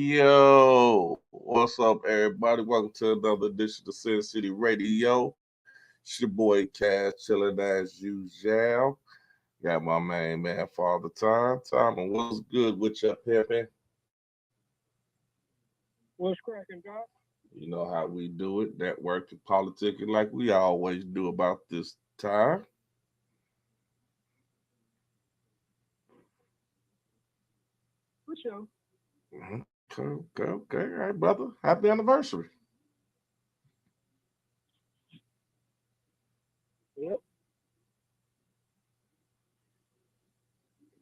Yo, what's up, everybody? Welcome to another edition of Sin City Radio. It's your boy Cash chilling as usual. Got my main man, Father Time. Time, and what's good with your pimping? What's cracking, Doc? You know how we do it, networking, politicking, like we always do about this time. For sure. Okay. All right, brother. Happy anniversary. Yep.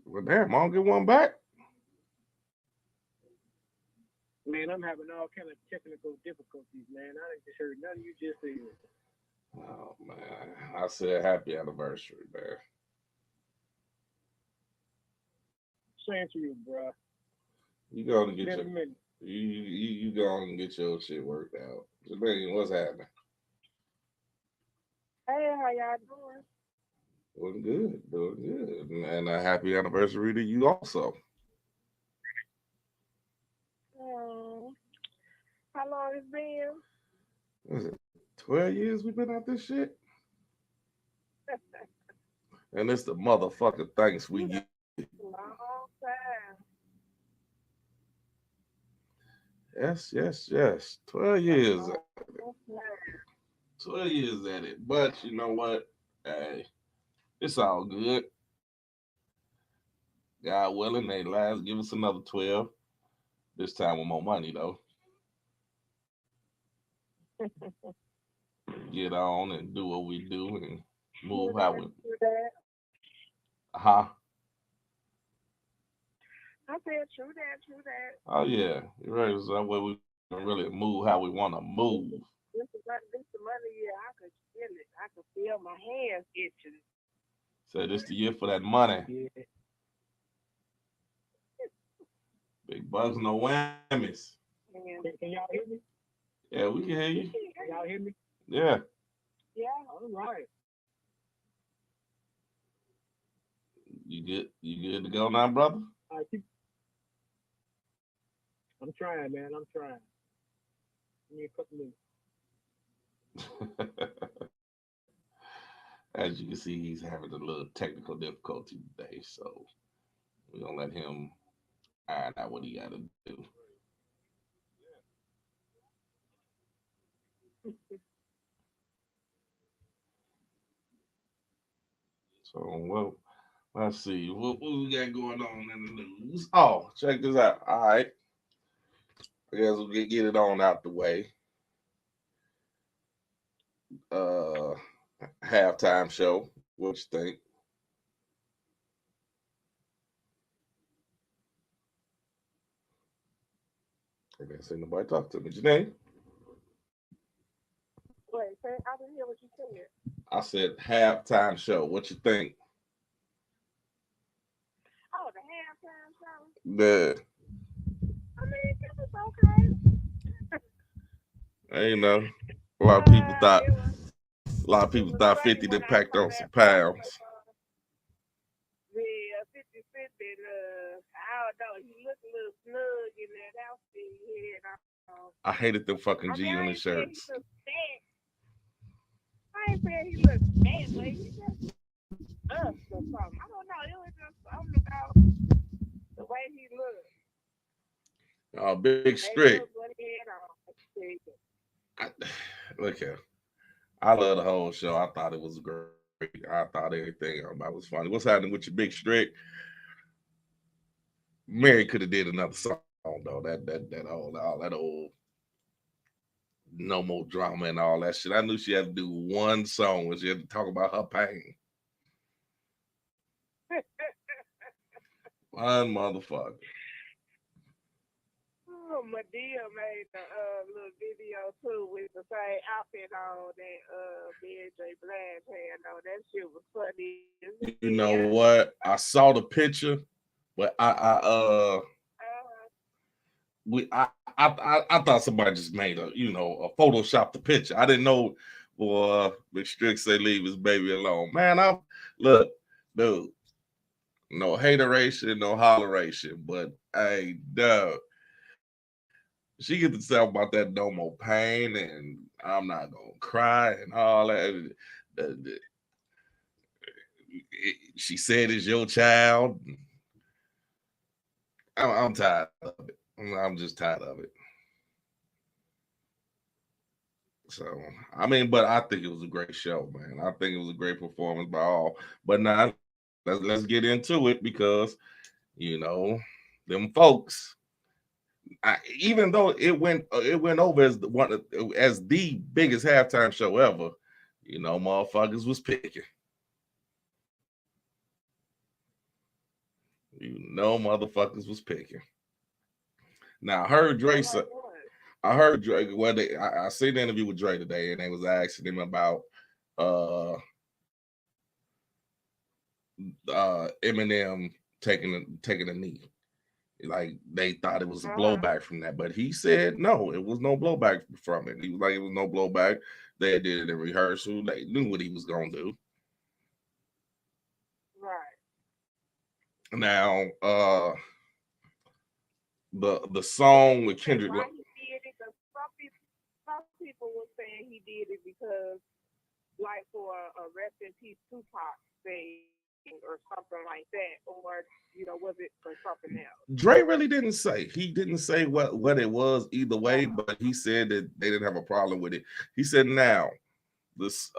Well, damn, I don't get one back. Man, I'm having all kind of technical difficulties, man. I ain't just heard nothing you just said. Oh, man. I said happy anniversary, man. Same to you, bro. You going to Been get a your minute. you going to get your shit worked out. Jermaine, what's happening? Hey, how y'all doing? Doing good, and a happy anniversary to you also. Um, how long it's been? What is it 12 years we've been at this shit? And it's the motherfucking thanks we get. Long time. Yes. 12 years. Long time. 12 years at it. But you know what? Hey, it's all good. God willing, they last give us another 12. This time with more money though. Get on and do what we do and True move how that, we true that. huh. I said true that, true that. Oh yeah. You're right. It's that way we can really move how we want to This move. is this the money year. I could feel it. I could feel my hands itching. So this the year for that money. Yeah. Big bucks, no whammies. Can y'all hear me? Yeah, we can hear you. Can y'all hear me? Yeah. Yeah. All right. You good? You good to go now, brother? I keep. I'm trying, man. I'm trying. Give me a couple minutes. As you can see, he's having a little technical difficulty today, so we're gonna let him iron out what he gotta do. So well, let's see what we got going on in the news. Oh, check this out. All right, I guess we'll get it on out the way. Uh, halftime show. What you think? I guess ain't nobody talk to me. Janae, Wait, I didn't hear what you said. I said halftime show. What you think? Oh, the halftime show. The I mean, it was okay. you know, a lot of people thought It was a lot of it people was thought funny 50 when did I packed saw on some that part of pounds. the 50 I don't know. He looked a little snug in that outfit he had on. I hated them I fucking mean, G I ain't Unit saying he shirts. looked fat. I ain't saying he looked fat, but he just us or something. I don't know. It was just something about the way he looked. Big They Strick. looked what he had on. I, look here. I love the whole show. I thought it was great. I thought everything about it was funny. What's happening with your Big Strick? Mary could have did another song though. All that old no more drama and all that shit. I knew she had to do one song where she had to talk about her pain. One motherfucker. Oh, Medea made a little video too with the same outfit on that Mary J. Blige had on. That shit was funny as You hell. know what? I saw the picture, but we I thought somebody just made a Photoshop the picture. I didn't know. Boy, Big Strick say leave his baby alone. Man, I'm look, dude. No hateration, no holleration, but hey, dude, She get to talk about that no more pain and I'm not gonna cry and all that. She said it's your child. I'm tired of it. I'm just tired of it. So I mean, but I think it was a great show, man. I think it was a great performance by all. But now let's get into it because you know them folks. Even though it went over as the biggest halftime show ever, motherfuckers was picking. Motherfuckers was picking. Now I heard Drake. Well, I seen the interview with Drake today, and they was asking him about uh Eminem taking a knee. Like they thought it was a blowback from that, but he said no, it was no blowback from it. He was like, it was no blowback. They did it in rehearsal. They knew what he was gonna do. Right. Now, the song with Kendrick. Why he did it? Because some people were saying he did it because, like, for a rest in peace Tupac thing or something like that, or was it for something else? Dre really didn't say. He didn't say what it was either way, but he said that they didn't have a problem with it. He said now this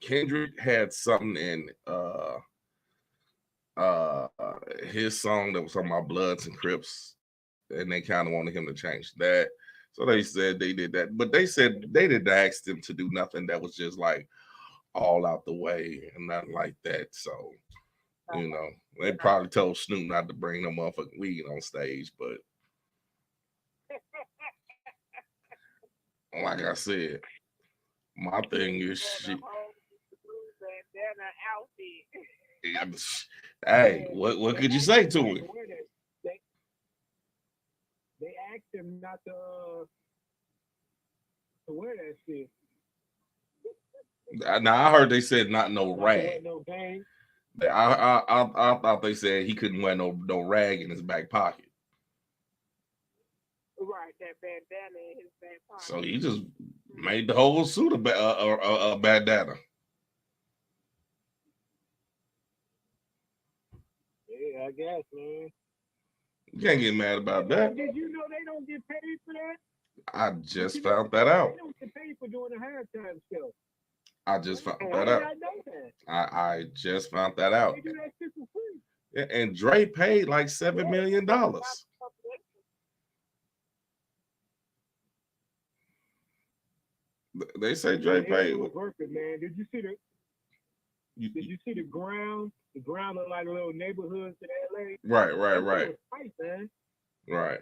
Kendrick had something in his song that was talking about Bloods and Crips, and they kind of wanted him to change that. So they said they did that, but they said they didn't ask him to do nothing that was just like all out the way and nothing like that. So they probably told Snoop not to bring no motherfucking weed on stage, but like I said, my thing is shit. Hey, what could you say to him? They asked him not to wear that shit. Now I heard they said not no rag. No bang. I thought they said he couldn't wear no rag in his back pocket. Right, that bandana in his back pocket. So he just made the whole suit a bandana. Yeah, I guess, man. You can't get mad about that. Did you know they don't get paid for that? I just found that out. They don't get paid for doing a halftime show. I just found that out. I just found that out. They do that shit for free. Yeah, and Dre paid like $7 million. They say Dre paid. Worth it, man. Did you see the ground? The ground looked like a little neighborhood in LA. Right. Tight, man. Right.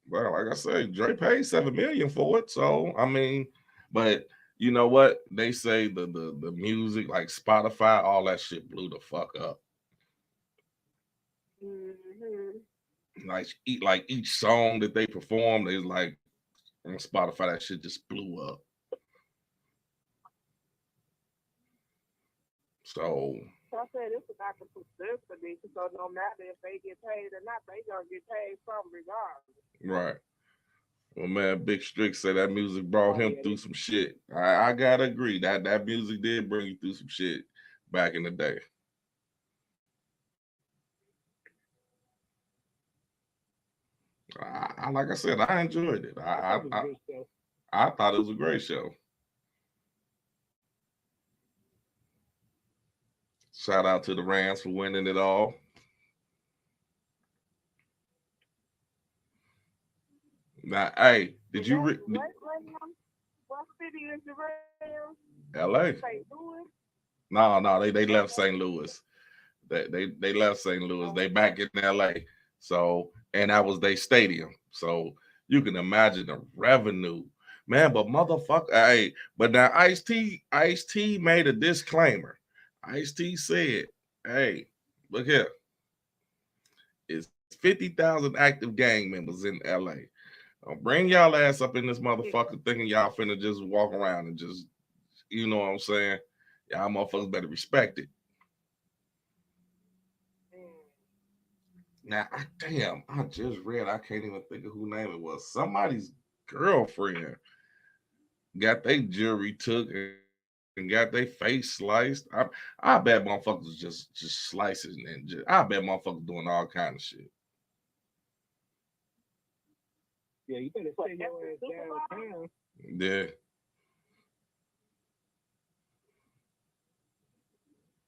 Well, like I said, Dre paid $7 million for it. So I mean, but you know what? They say the music, like Spotify, all that shit blew the fuck up. Mm-hmm. Like each song that they performed is like on Spotify, that shit just blew up. So I said it's about the publicity, so no matter if they get paid or not, they gonna get paid from regardless. Right. Well, man, Big Strick said that music brought him through some shit. I gotta agree that music did bring you through some shit back in the day. Like I said, I enjoyed it. I thought it was a great show. Shout out to the Rams for winning it all. Now, hey, did you what city is the Rams? LA? St. Louis? No, they left St. Louis. They left St. Louis. They back in LA. So, and that was their stadium. So you can imagine the revenue. Man, but motherfucker, hey, but now Ice-T made a disclaimer. Ice-T said, hey, look here. It's 50,000 active gang members in LA. Bring y'all ass up in this motherfucker thinking y'all finna just walk around and just, you know what I'm saying? Y'all motherfuckers better respect it. Now, I just read. I can't even think of who name it was. Somebody's girlfriend got their jewelry took and got their face sliced. I bet motherfuckers just slicing and I bet motherfuckers doing all kind of shit. Yeah, you better stay your ass downtown. Yeah.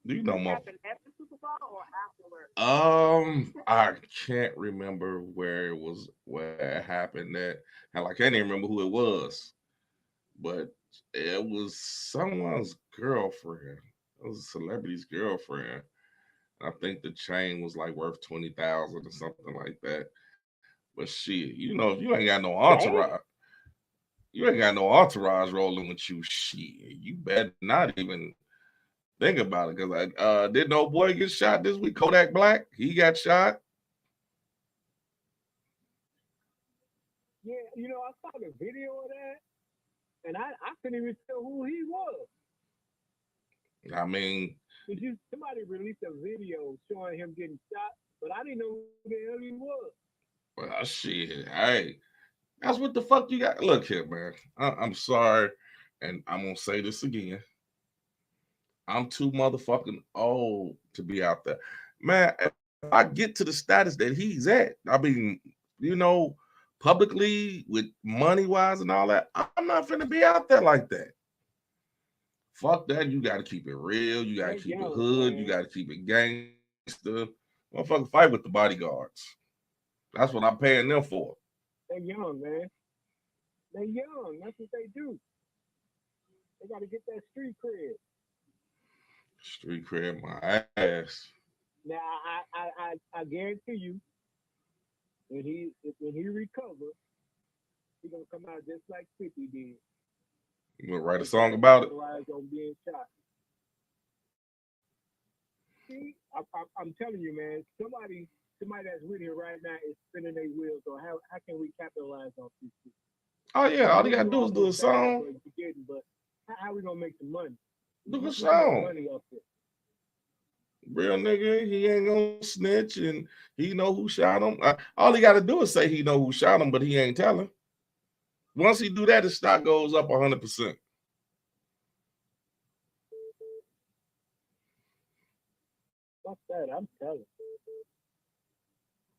Do you know What my happened at the Super Bowl or afterwards? I can't remember where it happened at. Hell, I can't even remember who it was. But it was someone's girlfriend. It was a celebrity's girlfriend. I think the chain was like worth 20,000 or something like that. But shit, if you ain't got no entourage, Damn. you ain't got no entourage rolling with you. Shit, you better not even think about it. Cause didn't no boy get shot this week? Kodak Black, he got shot. Yeah, I saw the video of that, and I couldn't even tell who he was. I mean, Somebody released a video showing him getting shot, but I didn't know who the hell he was. well, shit, hey, that's what the fuck you got. Look here, man. I'm sorry, and I'm gonna say this again. I'm too motherfucking old to be out there. Man, if I get to the status that he's at, I mean, you know, publicly with money wise and all that, I'm not finna be out there like that. Fuck that. You gotta keep it real. You gotta They keep it young, hood. You man. gotta keep it gangster. Motherfucker fight with the bodyguards. That's what I'm paying them for. They young, man. They young. That's what they do. They got to get that street cred. Street cred my ass. Now, I guarantee you, when he recover, he gonna come out just like 50 did. You gonna write a They song gonna about it? capitalize on being shot. See, I'm telling you, man. Somebody that's with here right now is spinning their wheels. So how can we capitalize on this? Oh yeah, We all you gonna gotta do do all is do a those bad song. things you're getting, but how we gonna make some money? Do a We can make song. money off it. Real nigga, he ain't gonna snitch and he know who shot him. All he gotta do is say he know who shot him, but he ain't telling. Once he do that, his stock goes up 100%. Fuck that. I'm telling.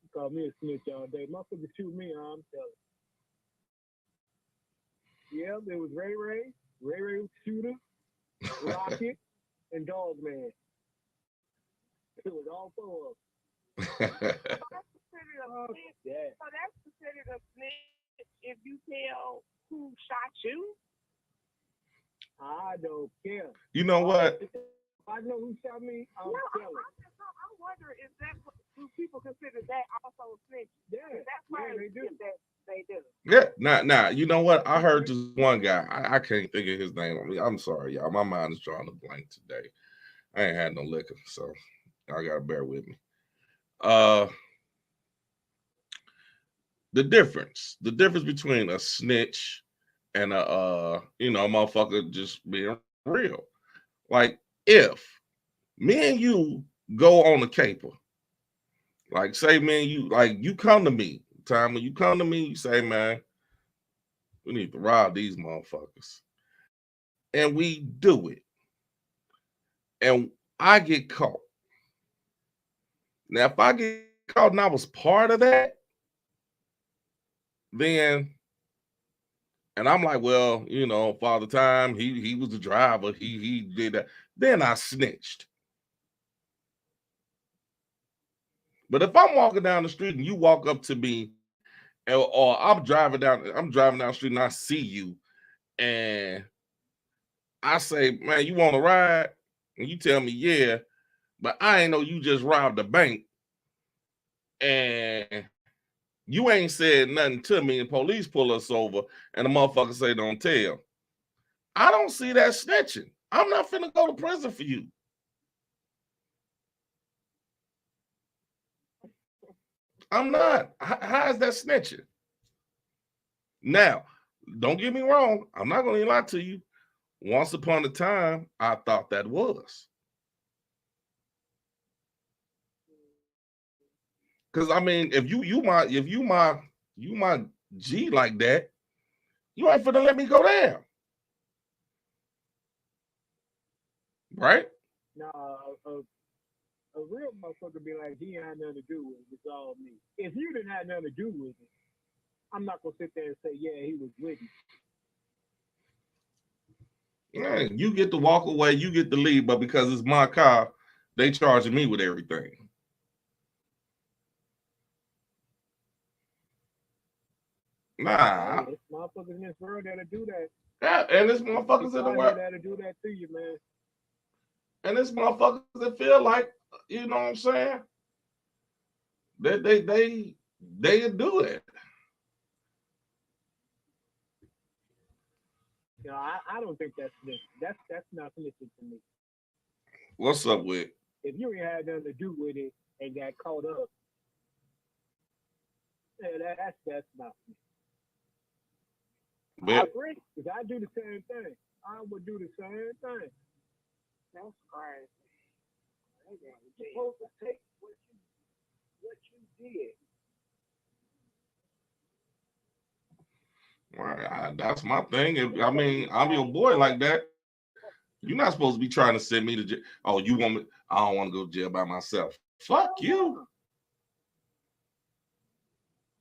You call me a snitch all day. Motherfucker shoot me, I'm telling. Yeah, there was Ray Ray. Ray Ray was shooter, Rocket, and Dog Man. It was all four of So that's considered a them. snitch. Yeah. So that's considered a snitch if you tell who shot you. I don't care. You know what? If I know who shot me, I'm No, telling. I wonder is that do people consider that also a snitch? Yeah, That's yeah, right. they do. That they do. Yeah, nah. You know what? I heard this one guy. I can't think of his name. I'm sorry, y'all. My mind is drawing a blank today. I ain't had no liquor, so y'all gotta bear with me. Uh, the difference between a snitch and a motherfucker just being real. Like if me and you go on the caper, like say me and you, like you come to me, time when you come to me, you say, man, we need to rob these motherfuckers, and we do it, and I get caught. Now, if I get caught and I was part of that, then and I'm like, well, Father Time, he was the driver, he did that. Then I snitched. But if I'm walking down the street and you walk up to me, or I'm driving down the street and I see you, and I say, man, you want to ride? And you tell me, yeah, but I ain't know you just robbed a bank, and you ain't said nothing to me, and police pull us over, and the motherfucker say, don't tell. I don't see that snitching. I'm not finna go to prison for you. I'm not. How is that snitching? Now, don't get me wrong. I'm not going to lie to you. Once upon a time, I thought that was. Because I mean, if you my G like that, you ain't finna let me go there, right? Nah, a real motherfucker be like, he ain't had nothing to do with it. It's all me. If you didn't have nothing to do with it, I'm not gonna sit there and say, yeah, he was with me. Yeah, you get to walk away, you get to leave, but because it's my car, they charging me with everything. Nah, It's motherfuckers in this world that'll do that. yeah, and it's motherfuckers in People the out here world, that'll do that to you, man. and it's motherfuckers that feel like, you know what I'm saying? They do it. You know, I don't think that's snitching. That's not snitching to me. What's up with? If you ain't had nothing to do with it and got caught up, yeah, that's not snitching. I But agree, because I do the same thing. I would do the same thing. That's crazy. You're supposed to take what you did. that's my thing. I mean, I'm your boy like that. You're not supposed to be trying to send me to jail. Oh, you want me? I don't want to go to jail by myself. Fuck you.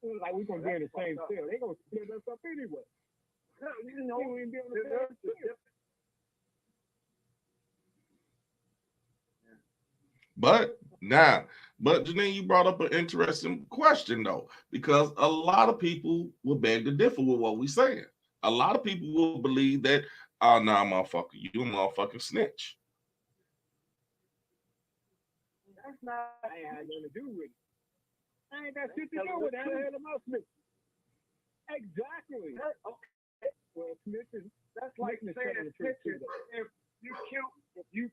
It's like we're gonna be in the same cell. They gonna split us up anyway. You know, we ain't be on the same cell. But Janine, you brought up an interesting question though, because a lot of people will beg to differ with what we saying. A lot of people will believe that, oh, nah, motherfucker, you a motherfucking snitch. That's not. I ain't had nothing to do with it. I ain't got shit to do with it. I had a mouth snitch. Exactly. Okay. Well, snitching. That's like saying snitching. If you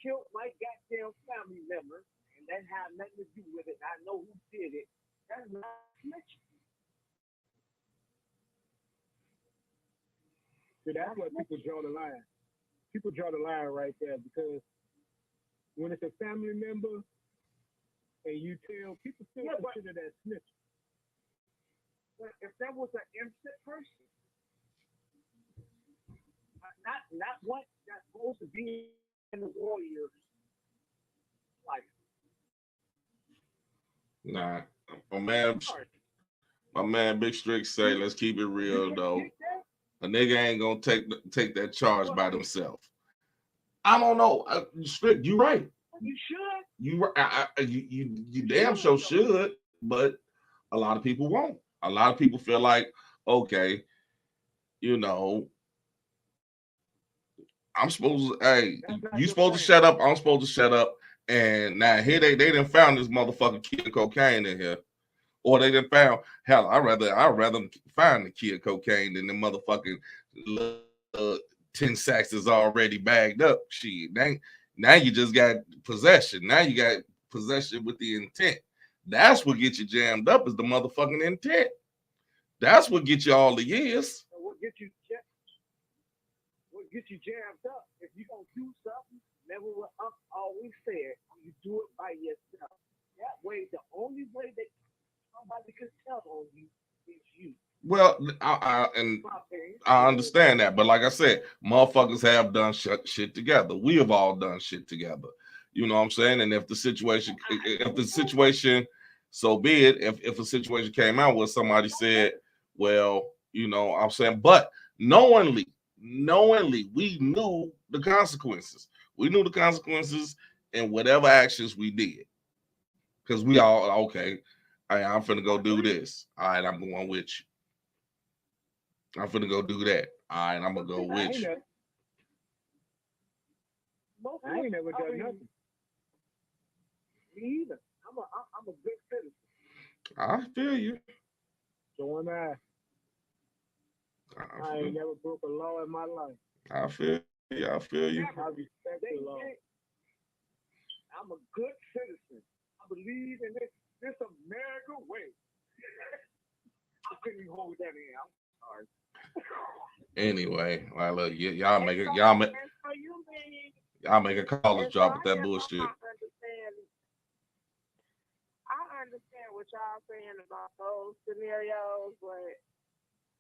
killed my goddamn family member, and that had nothing to do with it. I know who did it. That's not snitching. So that's where people draw the line. People draw the line right there because when it's a family member and you tell people still consider that snitching. But if that was an innocent person, not one that's supposed to be in the warrior's life. Nah, my man Big Strick say, let's keep it real though. A nigga ain't gonna take that charge by themselves. I don't know, Strick. You right. You should. You damn sure should, but a lot of people won't. A lot of people feel like, okay, you know, I'm supposed to, hey, you supposed to shut up. I'm supposed to shut up. And now here they done found this motherfucker kid cocaine in here. Or they done found, hell, I'd rather find the kid cocaine than the motherfucking 10 sacks is already bagged up. Shit, now you just got possession. Now you got possession with the intent. That's what gets you jammed up is the motherfucking intent. That's what gets you all the years. What gets you jammed up? If you gonna do something, remember what Unc always said, you do it by yourself. That way, the only way that somebody can tell on you is you. Well, I understand that, but like I said, motherfuckers have done shit together. We have all done shit together. You know what I'm saying? And if the situation, so be it. If a situation came out where somebody said, well, you know what I'm saying, but knowingly, we knew the consequences. We knew the consequences in whatever actions we did. Because we all, okay, I'm finna go do this. All right, I'm going with you. I'm finna go do that. All right, I'm gonna go with you. I ain't never done nothing. Me either. I'm a good citizen. I feel you. So am I. I ain't never broke a law in my life. I feel you. I feel you. I respect the law. I'm a good citizen. I believe in this American way. I couldn't even hold that in. I'm sorry. Anyway, like, look, y'all make a college drop with that bullshit. understand what y'all saying about those scenarios, but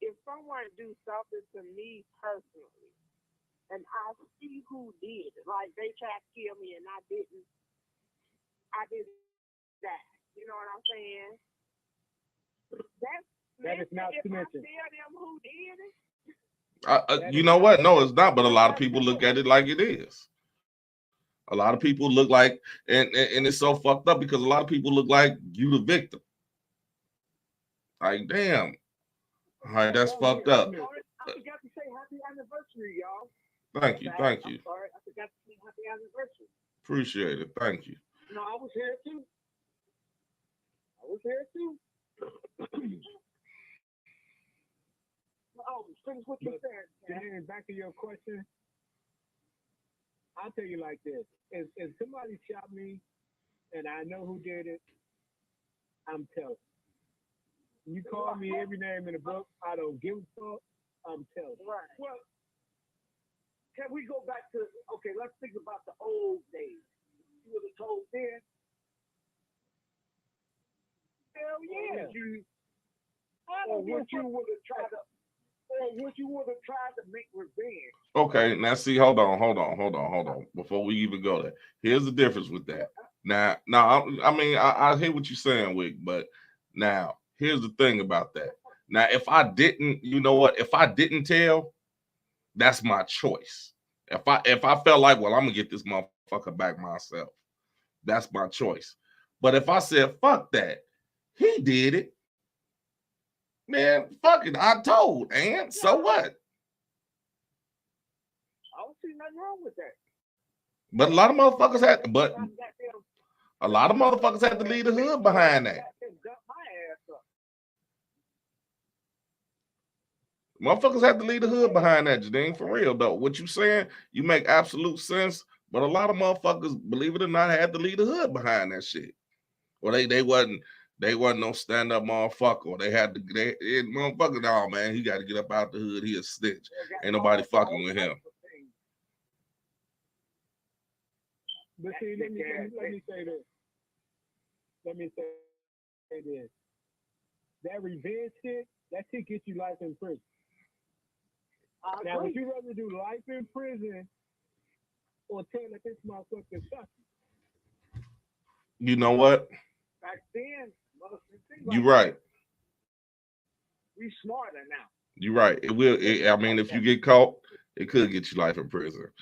if someone do something to me personally, and I see who did it, like they tried to kill me and I didn't die. You know what I'm saying? That is not if I snitching. tell them who did it. You know what? No, it's not. But a lot of people look at it like it is. A lot of people look like, and it's so fucked up because a lot of people look like you the victim. Like, damn. All right, that's fucked up. I forgot to say happy anniversary, y'all. Thank you. Thank you. I'm sorry, I forgot to say happy anniversary. Appreciate it. Thank you. No, I was here too. Oh, finish what you said. And back to your question, I'll tell you like this: if somebody shot me, and I know who did it, I'm telling. You call me every name in the book, I don't give a fuck. I'm telling. Right. Well, can we go back to let's think about the old days. You would have told then. Hell yeah. Or what you would have tried to make revenge. Okay, now see, hold on. Before we even go there, here's the difference with that. Now, I hear what you're saying, Wick, but now here's the thing about that. Now, if I didn't, you know what? If I didn't tell, that's my choice. If I felt like, well, I'm gonna get this motherfucker back myself, that's my choice. But if I said, fuck that, he did it, man, fuck it, I told, and so what? I don't see nothing wrong with that. But a lot of motherfuckers had to leave the hood behind that. Motherfuckers have to leave the hood behind that, Jadine, for real though. What you saying, you make absolute sense, but a lot of motherfuckers, believe it or not, had to leave the hood behind that shit. Well, they wasn't no stand-up motherfucker. Or they motherfucker, no, man, he got to get up out the hood. He a snitch. Ain't nobody fucking with him. But see, let me say this. That revenge shit, that shit gets you life in prison. Now, would you rather do life in prison or tell that this motherfucker shot you? You know what? Back then, you right. We smarter now. You right. It will. I mean, if you get caught, it could get you life in prison.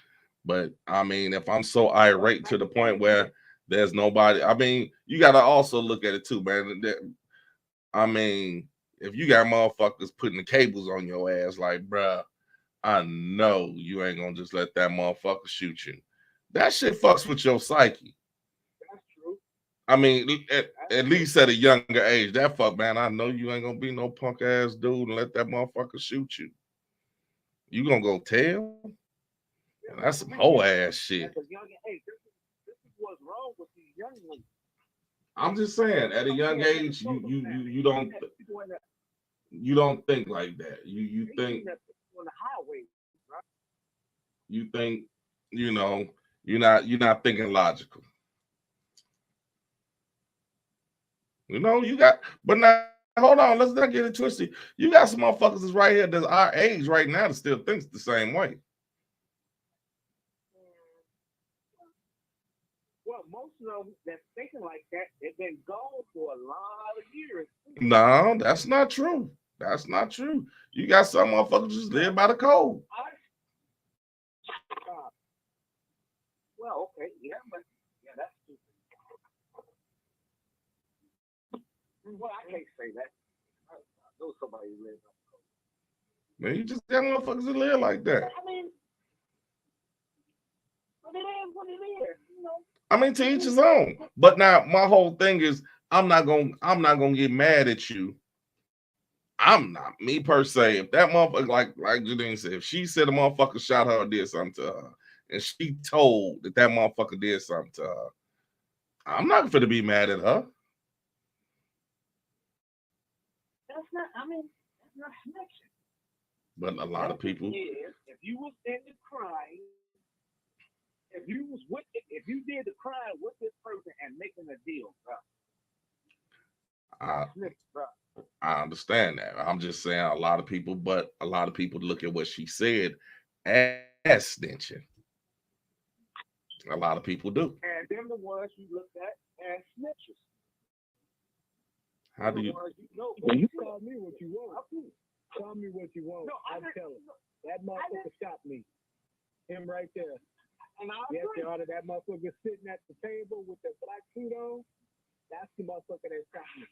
But I mean, if I'm so irate to the point where there's nobody, I mean, you got to also look at it too, man. I mean, if you got motherfuckers putting the cables on your ass, like, bruh, I know you ain't gonna just let that motherfucker shoot you. That shit fucks with your psyche. That's true. I mean, at least at a younger age, that fuck, man, I know you ain't gonna be no punk ass dude and let that motherfucker shoot you. You gonna go tell? And that's some whole ass shit. At a young age, this is what's wrong with these young ladies. I'm just saying, at a young age, you don't think like that. You think on the highway, right? You think, you're not thinking logical. You got, but now hold on, let's not get it twisted. You got some motherfuckers that's right here that's our age right now that still thinks the same way. Well, most of them that's thinking like that, they've been gone for a lot of years. No, that's not true. That's not true. You got some motherfuckers just live by the code. Well, okay, yeah, but that's stupid. Well, I can't say that. I know somebody who lives by the code. Man, you just got motherfuckers that live like that. I mean, but it is what it is, I mean, to each his own. But now my whole thing is, I'm not gonna get mad at you. I'm not, me per se. If that motherfucker, like Jadine said, if she said a motherfucker shot her or did something to her, and she told that motherfucker did something to her, I'm not gonna be mad at her. That's not connection. But a lot of people. If you was in the crime, if you did the crime with this person and making a deal, bro. I Snitch, bro. I understand that. I'm just saying a lot of people, but a lot of people look at what she said as snitching. A lot of people do. And them the ones you look at as snitches. How Them do the you? ones you know. Well, you call me what you want. Call me what you want. No, I'm telling you. That motherfucker shot me. Him right there. And yes, Your Honor, that motherfucker sitting at the table with the black suit on. That's the motherfucker that shot me.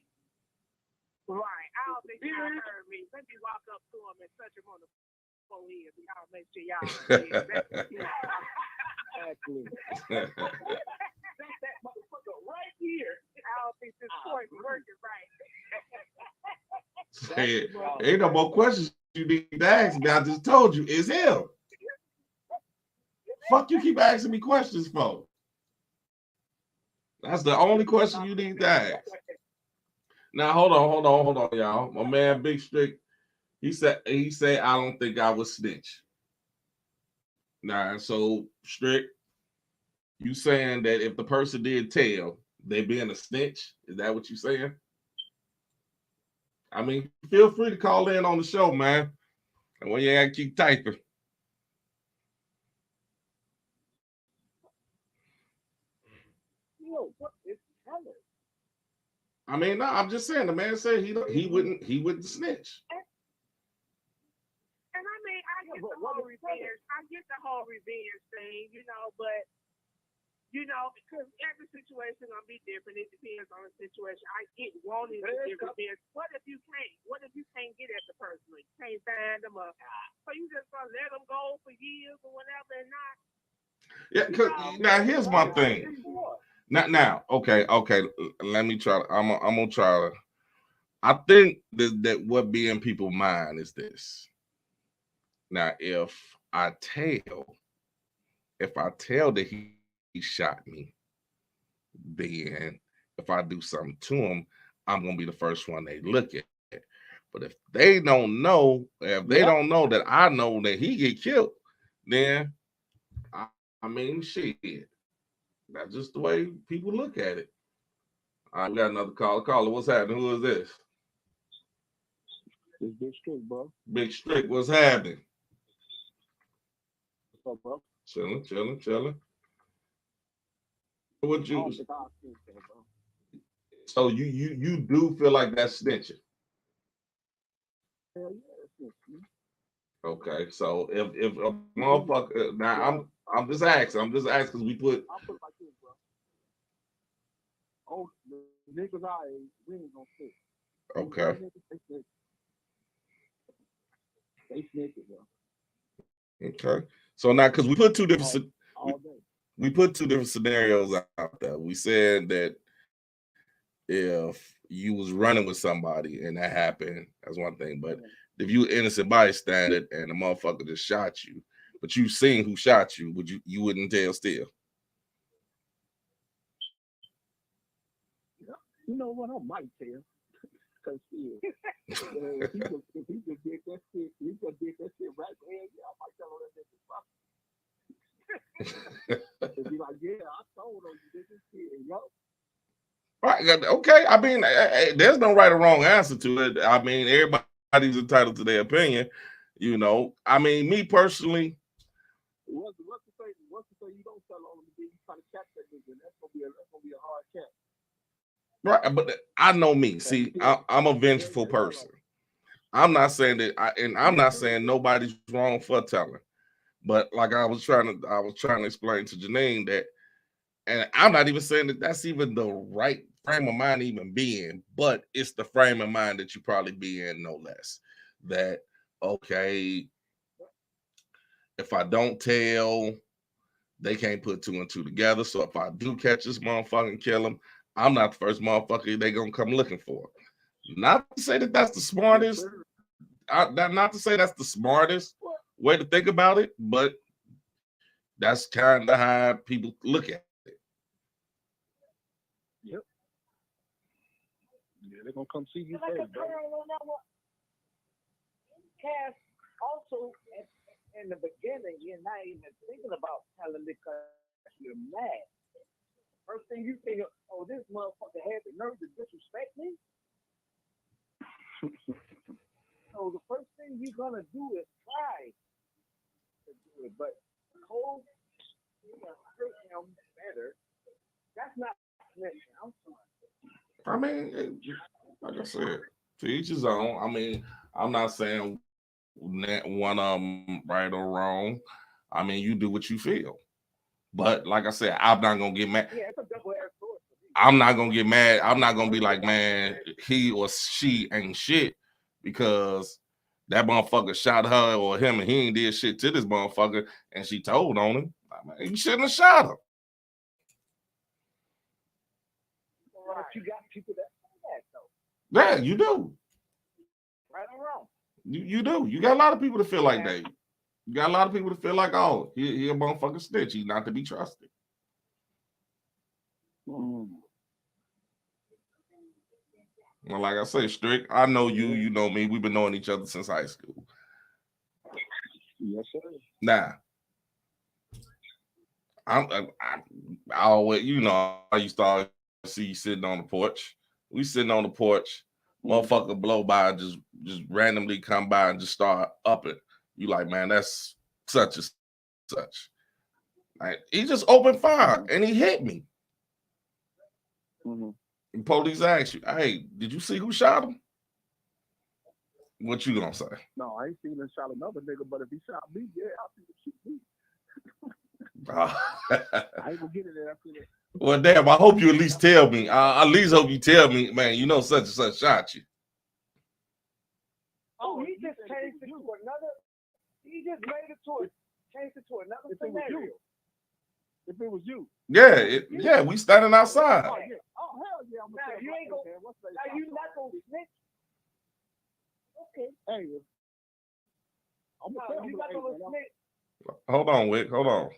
Right. I don't think y'all heard me. Let me walk up to him and touch him on the forehead. Y'all make sure y'all heard me. Actually. That's that motherfucker right here. I don't think this point is working right. Say it. Ain't no more questions you need to ask me. I just told you it's him. Fuck you keep asking me questions for. That's the only question you need to ask. Now hold on, y'all. My man Big Strick, he said I don't think I would snitch. Nah, so Strick, you saying that if the person did tell, they being a snitch? Is that what you saying? I mean, feel free to call in on the show, man. And when you gotta keep typing. Yo, what is telling? I mean, no, I'm just saying the man said he wouldn't snitch. And I mean, I get the whole revenge. I get the whole revenge thing, but because every situation gonna be different. It depends on the situation. I get wanting to get revenge. What if you can't? What if you can't get at the person? You can't find them up. So you just gonna let them go for years or whatever and not? Yeah, cause now here's my thing. Now, okay. Let me try. I'm gonna try. I think that what be in people's mind is this. Now, if I tell that he shot me, then if I do something to him, I'm gonna be the first one they look at. But if they don't know, don't know that I know that he get killed, then I mean, shit. That's just the way people look at it. All right, we got another caller. Caller, what's happening? Who is this? It's Big Strick, bro. Big Strick, what's happening? What's up, bro? Chilling. What you? Bro. So you do feel like that's snitching? Hell yeah, it's snitching. Okay, so if a motherfucker, now I'm just asking because we put. I'll put it like this, bro. Oh, the niggas we ain't gonna sit. Okay. They snitching, bro. Okay. So now, because we put two different. We put two different scenarios out there. We said that if you was running with somebody and that happened, that's one thing. But if you innocent bystander and the motherfucker just shot you, but you seen who shot you, you wouldn't tell still? You know what? I might tell. Cause if he could get that shit, right there. Yeah, I might tell him that nigga. Be like, yeah, I told him you did this shit, yo. Right. Okay. I mean, there's no right or wrong answer to it. I mean, everybody's entitled to their opinion. I mean, me personally. What's to say you don't tell on him, then you try to catch that nigga? That's gonna be a hard catch. Right, but I know me. See, I'm a vengeful person. I'm not saying that, I'm not saying nobody's wrong for telling. But like I was trying to explain to Janine that, and I'm not even saying that that's even the right frame of mind even be in, but it's the frame of mind that you probably be in, no less. That okay, if I don't tell, they can't put two and two together. So if I do catch this motherfucker and kill him, I'm not the first motherfucker they gonna come looking for. Not to say that that's the smartest. Not to say that's the smartest way to think about it, but that's kind of how people look at it. Yep. Yeah, they're gonna come see you first, bro. Cass, also in the beginning, you're not even thinking about telling because you're mad. First thing you think, oh, this motherfucker had the nerve to disrespect me. you're gonna do it, try to do it. But Cole, you know, hurt him better. That's not snitching. I'm sorry. I mean, like I said, to each his own. I mean, I'm not saying one of them right or wrong. I mean, you do what you feel. But like I said, I'm not gonna get mad. Yeah, it's a double-edged sword for me. I'm not gonna get mad. I'm not gonna be like, man, he or she ain't shit because that motherfucker shot her or him and he ain't did shit to this motherfucker and she told on him. I mean, you shouldn't have shot her. But you got people that say that though. Yeah, you do. Right or wrong. You do. You got a lot of people that feel like that. You got a lot of people that feel like, oh, he a motherfucking snitch. He's not to be trusted. Mm. Well, like I say, Strick, I know you. You know me. We've been knowing each other since high school. Yes, sir. Now, I always, you know, I used to always see you sitting on the porch. We sitting on the porch, motherfucker blow by, just randomly come by and just start upping. You like, man, that's such and such. Like, he just opened fire and he hit me. Mm-hmm. And police asked you, hey, did you see who shot him? What you gonna say? No, I ain't seen him shot another nigga, but if he shot me, yeah, I'll see him shoot me. I ain't gonna get it there after that. Well, damn, I hope you at least tell me. I at least hope you tell me, man, you know such and such shot you. Oh, he just changed it to another. He just made it to changed it to another scenario. If it was you. Yeah, we standing outside. Oh, yeah. Oh hell yeah! I'm now you ain't gonna. Now you not gonna snitch. Okay. Hey, I'm gonna you not gonna snitch. Hold on, Wick. Hold on.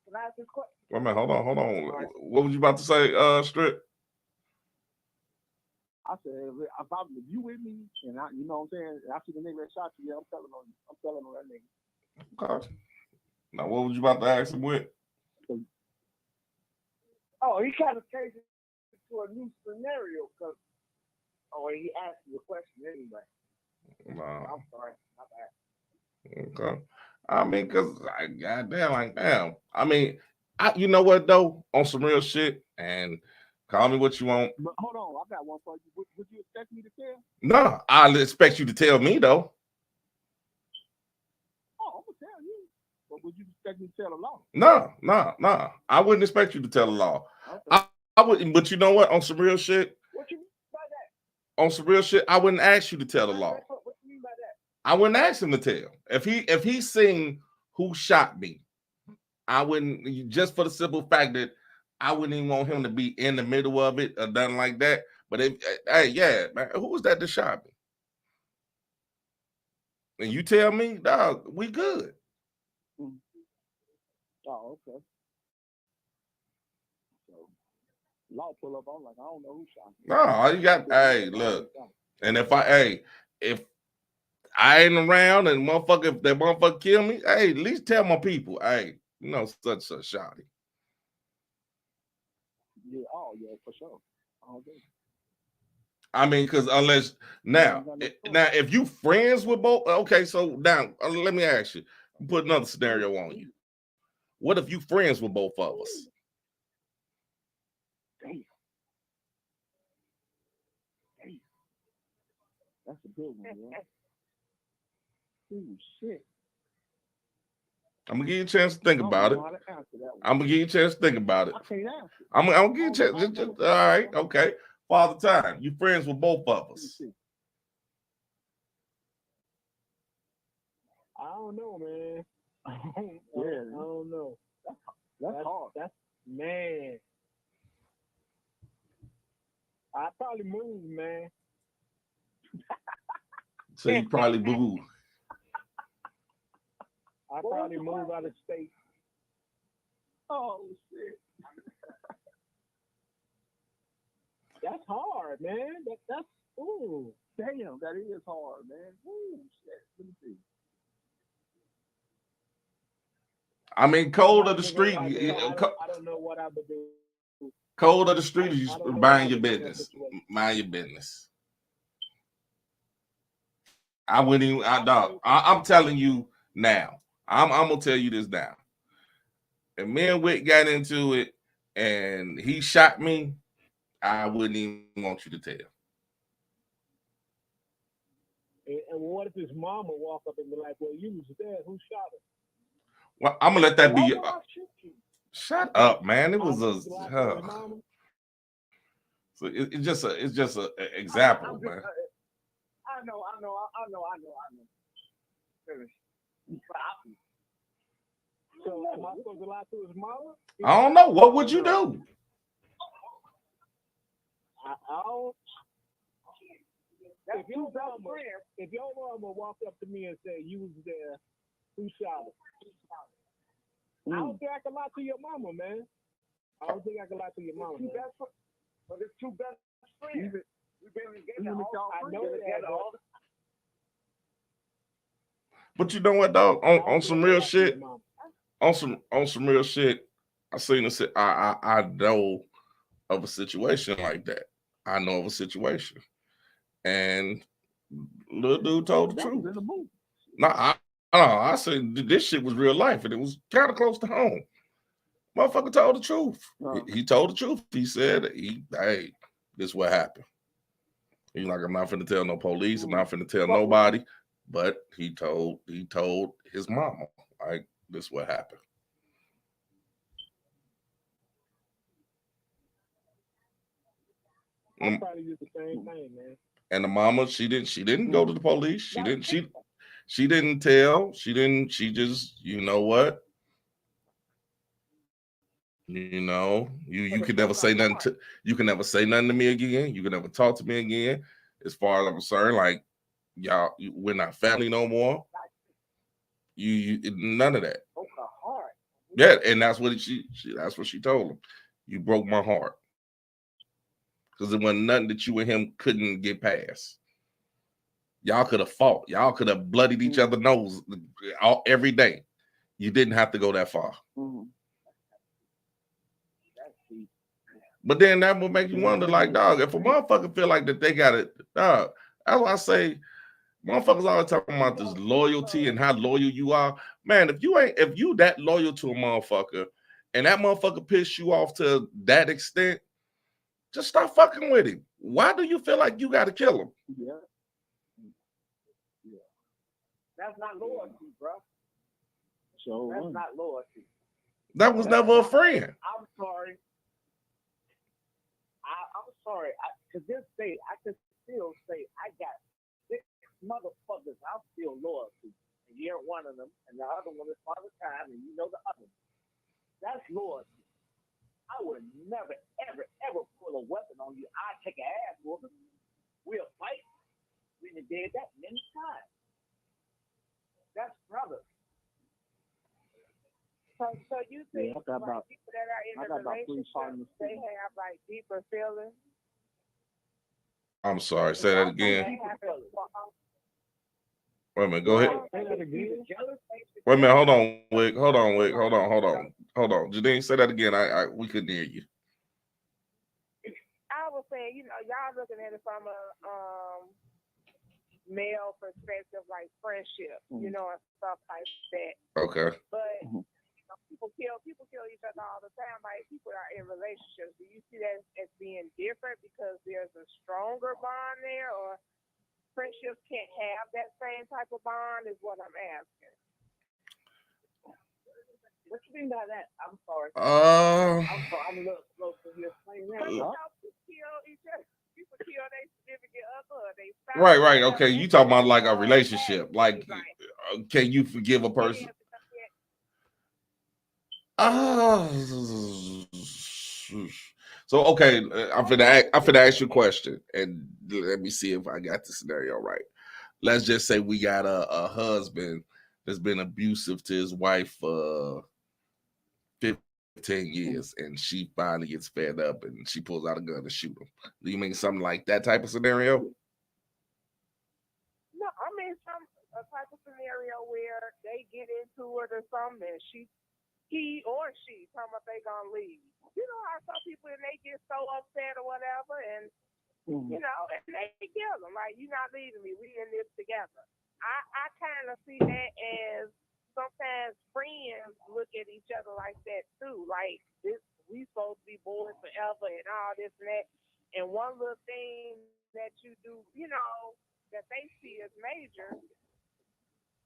Can I ask this question? Wait a minute. Hold on. Right. What was you about to say, Strip? I said, if you with me, and I, you know what I'm saying, and I see the nigga that shot you, yeah, I'm telling on you. I'm telling on that nigga. Okay. Now, what was you about to ask him, Wick? Oh, he kind of changed it to a new scenario because, he asked you a question anyway. No. I'm sorry, my bad. Okay. I mean, cause damn. I mean, you know what though? On some real shit, and call me what you want. But hold on, I got one for you. Would you expect me to tell? No, I expect you to tell me though. Oh, I'm gonna tell you. But would you expect me to tell the law? No. I wouldn't expect you to tell the law. Okay. I wouldn't, but you know what? On some real shit. What you mean by that? On some real shit, I wouldn't ask you to tell the law. What you mean by that? I wouldn't ask him to tell. If he seen who shot me, I wouldn't, just for the simple fact that I wouldn't even want him to be in the middle of it or nothing like that. But hey, yeah, man, who was that shot me? And you tell me, dog, we good. Oh, okay. So, law pull up, I'm like, I don't know who shot me. No, all you got, hey, look. And if I ain't around and if that motherfucker kill me, hey, at least tell my people, hey, you know, such a shotty. Yeah, for sure. Okay. I mean, because unless now, if you friends with both, okay, so now let me ask you, put another scenario on you. What if you friends with both of us? Damn. That's a good one, man. Oh, shit. I'm gonna give you a chance to think about it. I'm gonna give you a chance to think about it. I can't answer. I'm gonna give you a chance. Just, all right, okay. Father Time, you friends with both of us. I don't know, man. I don't know. That's hard. That's man. I probably move, man. So you probably boo. I probably move out of state. Oh shit. That's hard, man. That's ooh, damn, that is hard, man. Ooh, shit. Let me see. I mean, cold of the street. I don't know what I would do. Cold of the street is you mind your business. Mind your business. I wouldn't even. I'm telling you now. I'm gonna tell you this now. If me and Wick got into it and he shot me, I wouldn't even want you to tell. And what if his mama walk up and be like, "Well, you was there. Who shot her?" Well, I'm gonna let that be. Why would I shoot you? Shut up, man. It was Mama was like his a. mama. So it's just a example, I'm man. just, I know. So am I supposed to lie to his mama? I don't know. What would you do? I don't. If your mama walked up to me and said you was there, who shot her? I don't think I can lie to your mama, man. I don't think I can lie to your mama. But it's two best friends. We've been together I know that. But you know what, dog? On some real shit. On some real shit. I seen this. I know of a situation like that. I know of a situation, and little dude told the truth. No, I said this shit was real life, and it was kind of close to home. Motherfucker told the truth. He told the truth. He said, "Hey, this is what happened." He's like, "I'm not finna tell no police. I'm not finna tell nobody." But he told his mama, like, this is what happened. I probably did the same thing, man. And the mama, she didn't go to the police. She didn't tell. She just, you know what? You can never say nothing to me again. You can never talk to me again. As far as I'm concerned, like, y'all, we're not family no more. You none of that. Yeah, and that's what that's what she told him. You broke my heart. Because it wasn't nothing that you and him couldn't get past. Y'all could have fought. Y'all could have bloodied each other's nose every day. You didn't have to go that far. But then that would make you wonder, like, dog, if a motherfucker feel like that they got it, dog, that's why I say, motherfuckers always talking about this loyalty and how loyal you are. Man, if you that loyal to a motherfucker and that motherfucker piss you off to that extent, just stop fucking with him. Why do you feel like you got to kill him? Yeah. That's not loyalty, bro. So that's not loyalty. That was never a friend. I'm sorry. I'm sorry. To this day, I can still say I got 6 motherfuckers I'm still loyal to. And you're one of them, and the other one is Father Time, and you know the other one. That's loyalty. I would never, ever, ever pull a weapon on you. I'd take an ass whooping. We'll fight. We done did that many times. That's brothers. So you think people that are in a relationship, they have like deeper feelings? I'm sorry, say that again. Wait a minute, go ahead. Wait a minute, hold on, Wick. Hold on. Janine, say that again. We couldn't hear you. I was saying, y'all looking at it from a male perspective, like friendship, and stuff like that. Okay. But people kill each other all the time. Like, people are in relationships. Do you see that as being different because there's a stronger bond there, or friendships can't have that same type of bond? Is what I'm asking. What you mean by that? I'm sorry. I'm a little slow to explain that. People kill each other. People kill their significant other. They right. Okay, you talking about like a relationship? Like, can you forgive a person? So okay, I'm finna ask you a question, and let me see if I got the scenario right. Let's just say we got a husband that's been abusive to his wife for 15 years, and she finally gets fed up and she pulls out a gun to shoot him. Do you mean something like that type of scenario? No, I mean a type of scenario where they get into it or something, and he or she talking about they gonna leave. You know how some people, and they get so upset or whatever, and you know, and they kill them. Like, you're not leaving me. We in this together. I kind of see that as sometimes friends look at each other like that too. Like, this, we supposed to be boys forever and all this and that. And one little thing that you do, you know, that they see as major,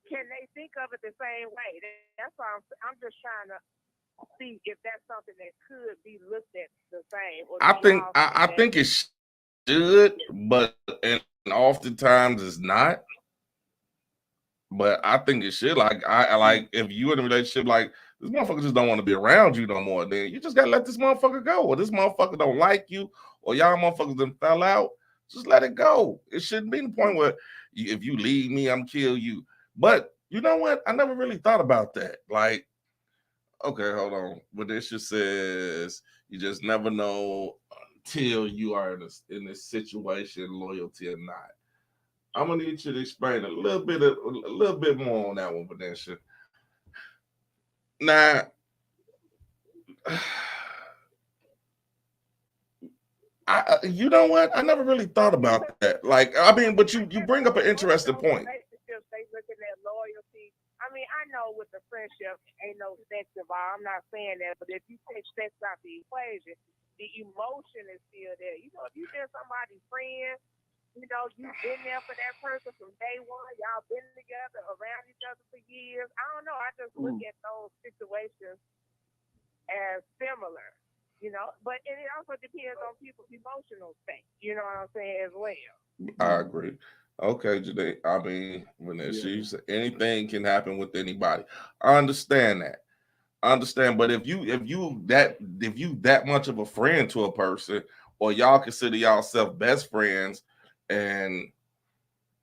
can they think of it the same way? That's why I'm just trying to see if that's something that could be looked at the same. Or I do think y'all I, see I that? think it should, but and oftentimes it's not. But I think it should. Like I like if you in a relationship, like this motherfucker just don't want to be around you no more. Then you just gotta let this motherfucker go. Or this motherfucker don't like you, or y'all motherfuckers done fell out. Just let it go. It shouldn't be the point where if you leave me, I'm kill you. But you know what? I never really thought about that. Like, okay, hold on. But this just says you just never know until you are in this situation, loyalty or not. I'm gonna need you to explain a little bit more on that one, Vanessa. Now, you know what? I never really thought about that. Like, I mean, but you bring up an interesting point. Relationships, they looking at loyalty. I mean, I know with the friendship, ain't no sex involved. I'm not saying that, but if you take sex out the equation, the emotion is still there. You know, if you've been somebody's friend, you know, you've been there for that person from day one. Y'all been together, around each other for years. I don't know. I just look at those situations as similar, you know. But and it also depends on people's emotional state. You know what I'm saying as well. I agree. Okay, Janae. I mean, when she's anything can happen with anybody. I understand that. I understand, but if you that much of a friend to a person, or y'all consider yourself best friends, and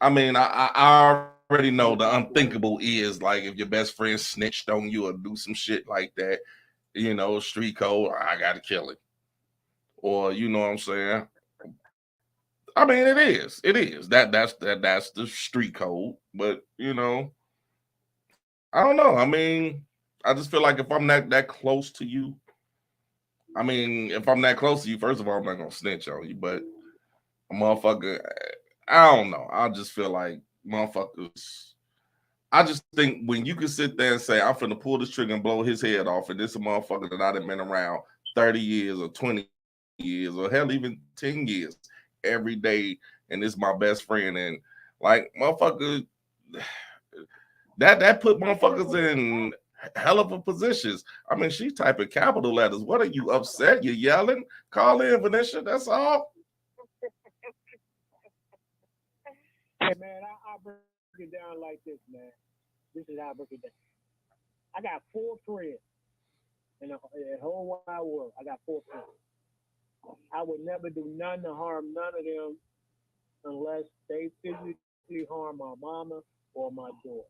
I mean, I already know the unthinkable is like if your best friend snitched on you or do some shit like that, you know, street code, I gotta kill it. Or you know what I'm saying? I mean, it is. It is. That's the street code. But you know, I don't know. I mean, I just feel like if I'm that close to you, I mean, if I'm that close to you, first of all, I'm not gonna snitch on you, but a motherfucker, I don't know. I just feel like motherfuckers. I just think when you can sit there and say, I'm finna pull this trigger and blow his head off, and this a motherfucker that I've been around 30 years or 20 years or hell even 10 years every day, and this my best friend, and like motherfucker, that put motherfuckers in hell of a positions. I mean, she typing capital letters. What are you upset? You yelling? Call in, Vanessa. That's all. Hey, man, I break it down like this, man. This is how I break it down. I got 4 friends in the whole wide world. I got 4 friends. I would never do none to harm none of them unless they physically harm my mama or my daughter.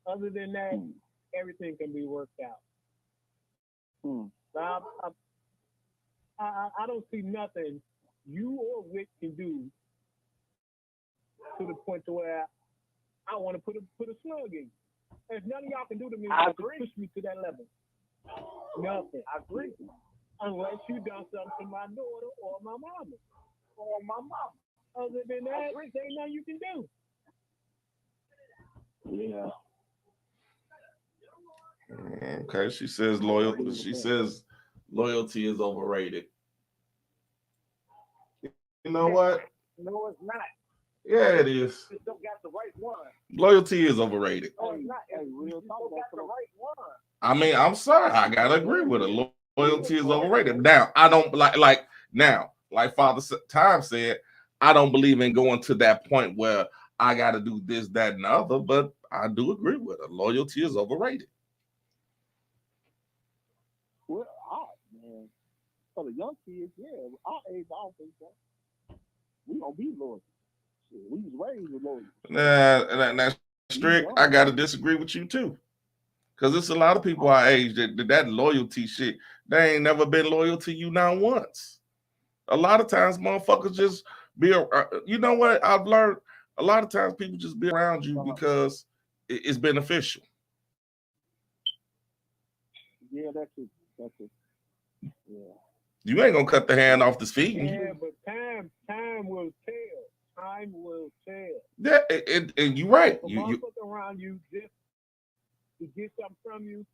Other than that, everything can be worked out. So I don't see nothing you or Wick can do to the point to where I want to put a slug in. There's nothing y'all can do to me to push me to that level. Nothing. I agree. Unless you done something to my daughter or my mama. Or my mama. Other than that, there ain't nothing you can do. Yeah. Okay, she says loyalty. She says loyalty is overrated. You know what? No, it's not. Yeah, it is. You still got the right one. Loyalty is overrated. No, it's not. Hey, real talk, you got the right one. I mean, I'm sorry, I gotta agree with her. Loyalty is overrated. Now, I don't like now, like Father Time said, I don't believe in going to that point where I gotta do this, that, and the other, but I do agree with her. Loyalty is overrated. Well, man. For the young kids, yeah, our age, I don't think so. We don't be loyal. Shit, we was raised with loyalty. Now, Strick, I gotta disagree with you too. Because there's a lot of people our age that loyalty shit, they ain't never been loyal to you not once. A lot of times, motherfuckers just be, you know what? I've learned a lot of times people just be around you because it's beneficial. Yeah, that's it. That's it. Yeah. You ain't gonna cut the hand off that's feeding you. Yeah, but time will tell. Time will tell. Yeah, and you're right. If a You motherfucker around you just to get something from you,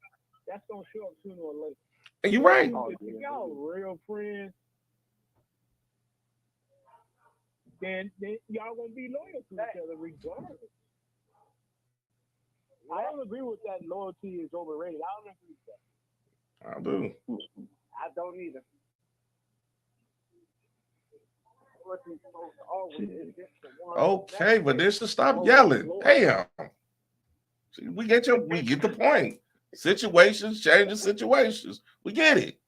that's gonna show up sooner or later. and you're right. Oh, If yeah. y'all real friends, then y'all gonna be loyal to each other regardless. I don't agree with that. Loyalty is overrated. I don't agree with that. I do. I don't either. Loyalty is supposed to always be just the one. Okay, Vanessa, stop yelling. Damn. See, we get the point. Situations changing situations. We get it.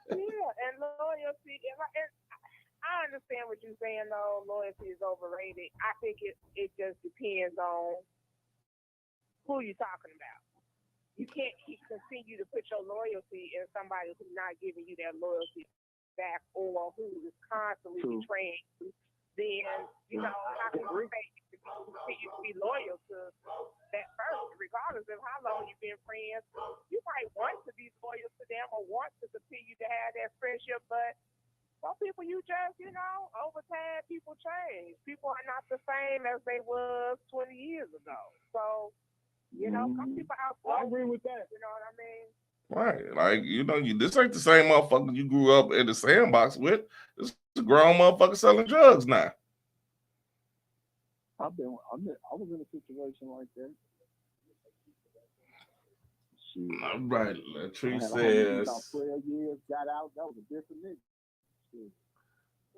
Yeah, and loyalty. And I understand what you're saying, though. Loyalty is overrated. I think it just depends on who you're talking about. You can't continue to put your loyalty in somebody who's not giving you that loyalty back, or who is constantly True. betraying you. Then, how can you say you continue to be loyal to that person, regardless of how long you've been friends? You might want to be loyal to them or want to continue to have that friendship, but some people you just, over time people change. People are not the same as they was 20 years ago. So, some people outgrow. I agree with that. You know what I mean? Right. Like, this ain't the same motherfucker you grew up in the sandbox with. This is a grown motherfucker selling drugs now. I was in a situation like that. Shit. All right. I Latrice had a homie says. about 12 years, got out. That was a different nigga. Shit.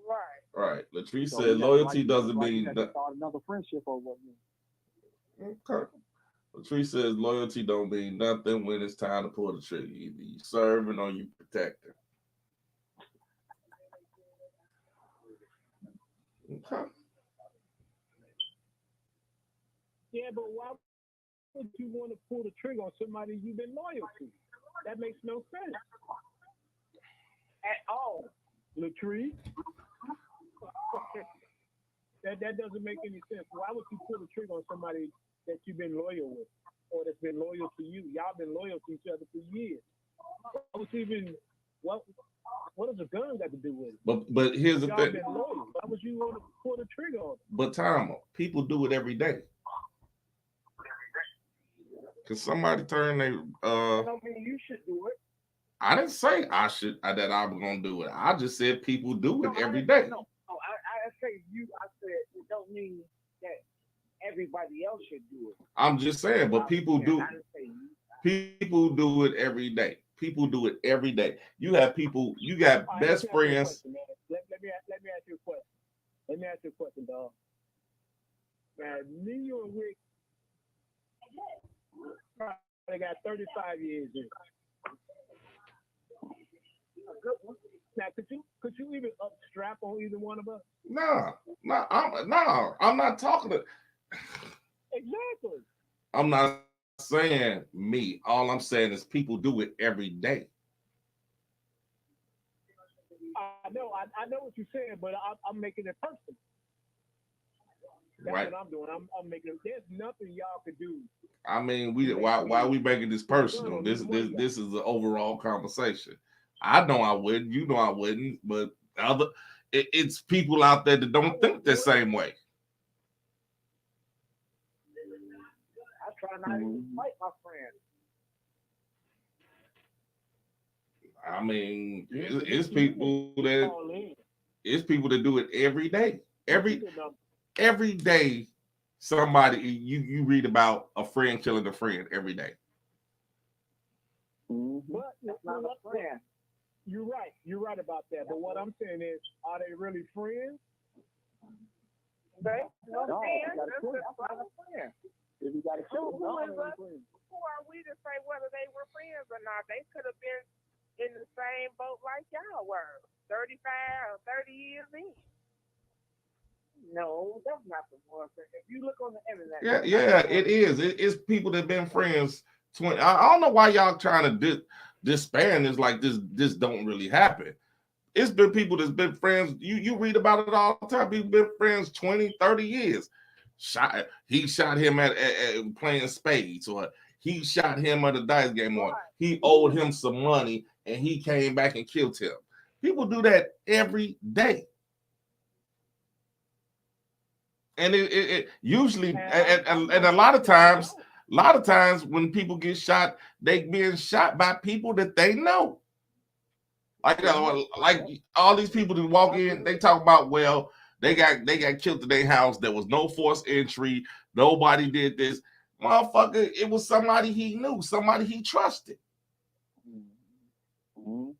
Right. Right. Latrice So said we loyalty had- doesn't like, we mean had to that. start another friendship over me. Okay. Latrice says loyalty don't mean nothing when it's time to pull the trigger. Either you serving or you protecting. Okay. Yeah, but why would you want to pull the trigger on somebody you've been loyal to? That makes no sense at all, Latrice. that doesn't make any sense. Why would you pull the trigger on somebody that you've been loyal with, or that's been loyal to you? Y'all been loyal to each other for years. What does a gun got to do with it? But here's the Y'all thing. been loyal. Why would you want to pull the trigger on it? But Tom, people do it every day. Cause somebody turn their I don't mean you should do it. I didn't say I should that I was gonna do it. I just said people do it No, every I day. didn't- No, I say you. I said it don't mean that everybody else should do it. I'm just saying, but people do. I didn't say you. People do it every day. People do it every day. You have people. You got All right, best let me ask you a friends. question, man. Let me ask you a question. Let me ask you a question, dog. Now, me, you, and Rick, they got 35 years in. A good one. Now, could you even up strap on either one of us? I'm not talking to. Exactly. I'm not saying me. All I'm saying is people do it every day. I know what you're saying, but I'm making it personal. That's Right. what I'm doing. I'm making it. There's nothing y'all could do. I mean, why are we making this personal? This is an overall conversation. I know I wouldn't. You know I wouldn't. But it's people out there that don't think the same way. I try not to even fight my friends. I mean, Yeah, it's people that All in. it's people that do it every day. You know, Every day, somebody you read about a friend killing a friend every day. But That's not a friend. you're right. You're right about that. But what I'm saying is, are they really friends? They No, no you friends. gotta That's quit. just That's not a friend. If you got to show Who no, is they ain't us? friends. Who are we to say whether they were friends or not? They could have been in the same boat like y'all were, 35 or 30 years in. No, that's not the one thing. If you look on the internet. Yeah, it is. It's people that been friends 20. I don't know why y'all trying to disband this like this. This don't really happen. It's been people that's been friends. You read about it all the time. People been friends 20, 30 years. He shot him at playing spades, or he shot him at a dice game, or he owed him some money and he came back and killed him. People do that every day. And it usually, and a lot of times when people get shot, they being shot by people that they know. Like all these people that walk in, they talk about, well, they got killed in their house. There was no forced entry. Nobody did this. Motherfucker, it was somebody he knew, somebody he trusted. Mm-hmm.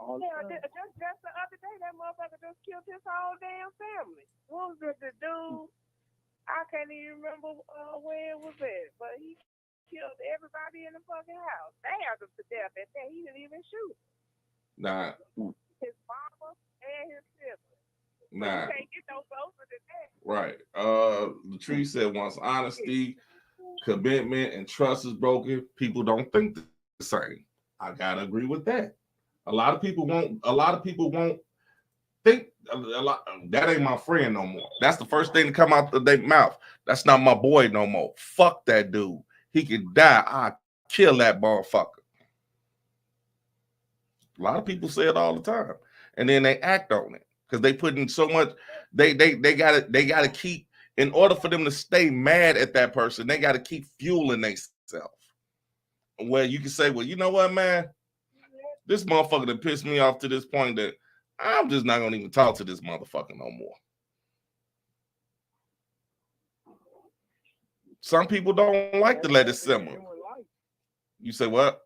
Just the other day, that motherfucker just killed his whole damn family. What was it, the dude? I can't even remember where it was at, but he killed everybody in the fucking house. Stabbed him to death at that. He didn't even shoot Nah. his mama and his siblings. Nah. You can't get no closer than that. Right. Latrice said once honesty, commitment, and trust is broken, people don't think the same. I gotta agree with that. A lot of people won't think that ain't my friend no more. That's the first thing to come out of their mouth. That's not my boy no more. Fuck that dude. He can die. I kill that motherfucker. A lot of people say it all the time, and then they act on it because they put in so much. They gotta keep, in order for them to stay mad at that person, they gotta keep fueling themselves. Where you can say, well, you know what, man, this motherfucker that pissed me off to this point that I'm just not gonna even talk to this motherfucker no more. Some people don't like to let it simmer. You say what?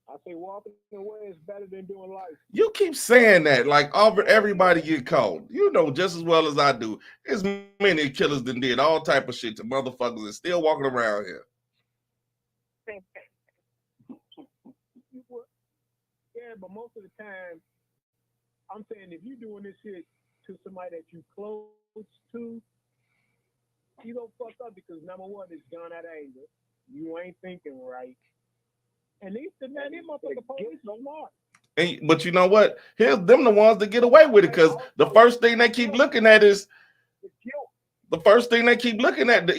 I say walking away is better than doing life. You keep saying that like everybody get caught. You know just as well as I do. There's many killers that did all type of shit to motherfuckers and still walking around here. Yeah, but most of the time, I'm saying if you're doing this shit to somebody that you close to, you don't fuck up because number one, it's done out of anger. You ain't thinking right. And these motherfucking police are smart. But you know what? Here's them the ones that get away with it because the first thing they keep looking at is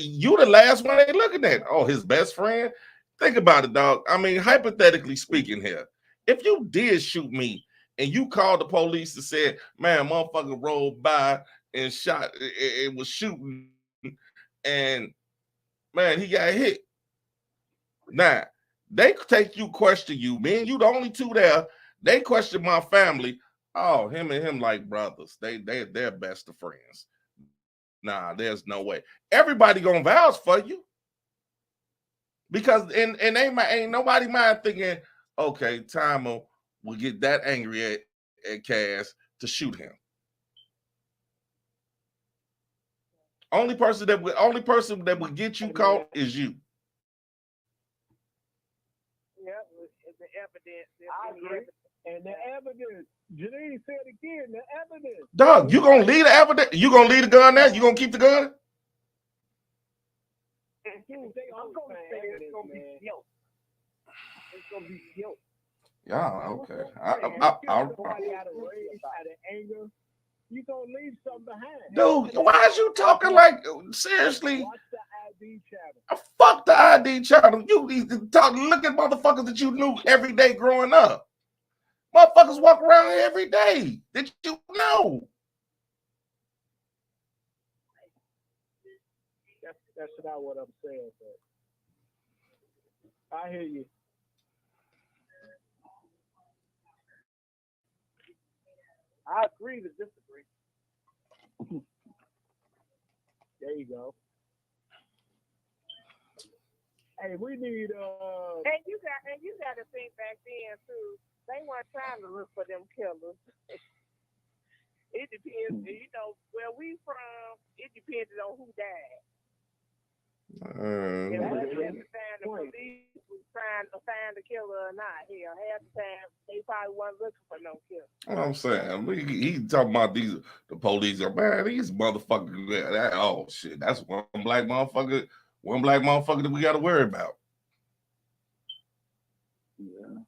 you the last one they looking at. Oh, his best friend. Think about it, dog. I mean, hypothetically speaking here, if you did shoot me and you called the police and said, man, motherfucker rolled by and shot, it was shooting, and man, he got hit. Now, they take you, question you, man, you the only two there. They question my family. Oh, him and him like brothers. They're best of friends. Nah, there's no way. Everybody gonna vouch for you. Because and ain't nobody mind thinking, okay, Timer will get that angry at Cass to shoot him. Only person that would get you caught is you. Yeah, the evidence. I agree. And the evidence. Janine said again, the evidence. Dog, you gonna leave the evidence? You gonna leave the gun there? You gonna keep the gun? I'm gonna say it's gonna be guilt. It's gonna be guilt. Yeah, okay. Somebody out of rage, out of anger, you gonna leave something behind. Dude, why is you talking like seriously? Watch the ID channel. Fuck the ID channel. You need to talk. Look at motherfuckers that you knew every day growing up. Motherfuckers walk around here every day that you know. That's not what I'm saying, but I hear you. I agree to disagree. There you go. Hey, we need And you got to think back then too. They weren't trying to look for them killers. It depends, where we from. It depended on who died. And whether the police was trying to find the killer or not. Hell, half the time they probably weren't looking for no killer. What I'm saying, he talking about the police. Man, these motherfuckers. Oh shit, that's one black motherfucker that we got to worry about. Yeah.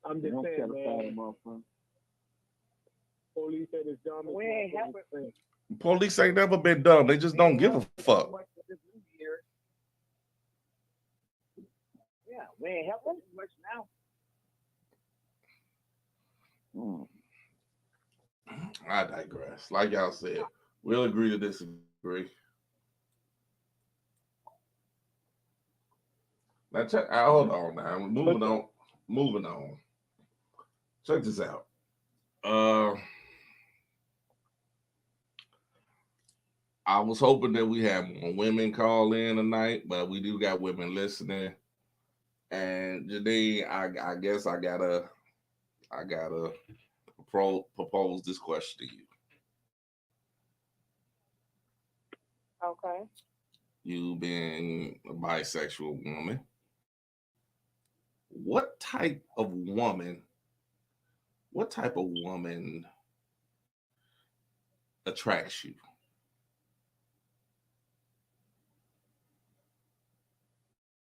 I'm just saying, man. Police said it's dumb. We ain't helping. Police ain't never been dumb. They just don't give a fuck. Yeah, we ain't helping much now. I digress. Like y'all said, we'll agree to disagree. Now check. Hold on. Now moving on. Moving on. Check this out. I was hoping that we had more women call in tonight, but we do got women listening. And Janine, I guess I gotta propose this question to you. Okay. You being a bisexual woman, what type of woman attracts you?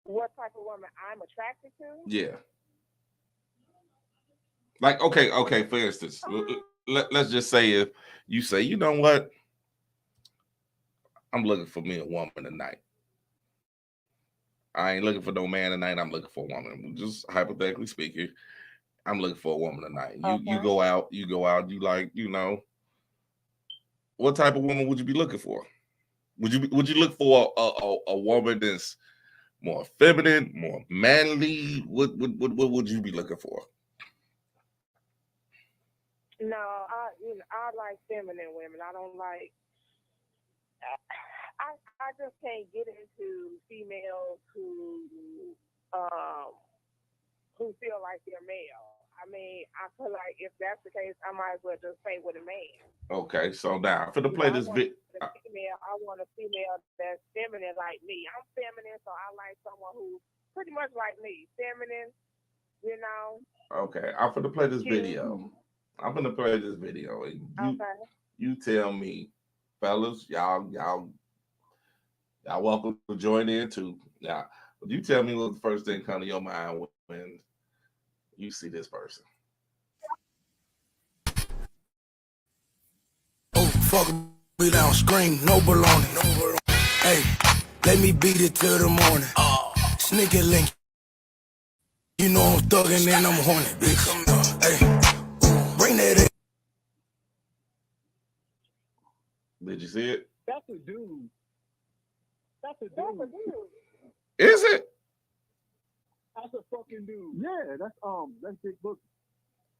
What type of woman I'm attracted to? Yeah. Like, okay, for instance, let's just say if you say, you know what, I'm looking for me a woman tonight. I ain't looking for no man tonight. I'm looking for a woman. Just hypothetically speaking, I'm looking for a woman tonight. You go out, you like, you know, what type of woman would you be looking for? Would you look for a woman that's more feminine, more manly? What would you be looking for? No, I like feminine women. I don't like. I just can't get into females who feel like they're male. I mean, I feel like if that's the case, I might as well just stay with a man. Okay, so now for the play this bit. I want a female that's feminine like me. I'm feminine, so I like someone who's pretty much like me, feminine. You know. Okay, I'm gonna play this video. I'm gonna play this video. You tell me, fellas, y'all welcome to join in too. Yeah, you tell me what the first thing come to your mind when you see this person. Oh, fuck me down, scream, no baloney. Hey, let me beat it till the morning. Sneaky link. You know I'm thugging and I'm horny, bitch. Hey, bring that in. Did you see it? That's a dude. That's a dude. Is it? That's a fucking dude. Yeah, that's Big Boogie.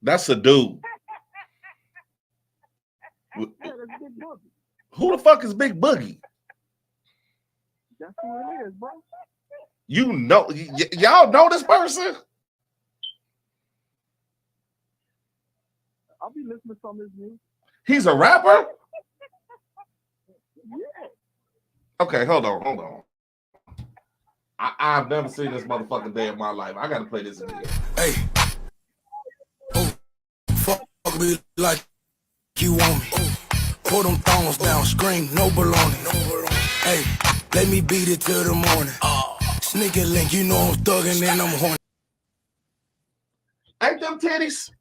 That's a dude. Yeah, that's Big Boogie. Who the fuck is Big Boogie? That's who it is, bro. You know, y'all know this person? I'll be listening to some of his music. He's a rapper? Yeah. Okay, hold on. I've never seen this motherfucking day in my life. I gotta play this video. Hey, oh, fuck me like you want me. Pull them thongs down, scream, no baloney. Hey, let me beat it till the morning. Sneaky link, you know I'm thugging and I'm horny. Ain't them titties?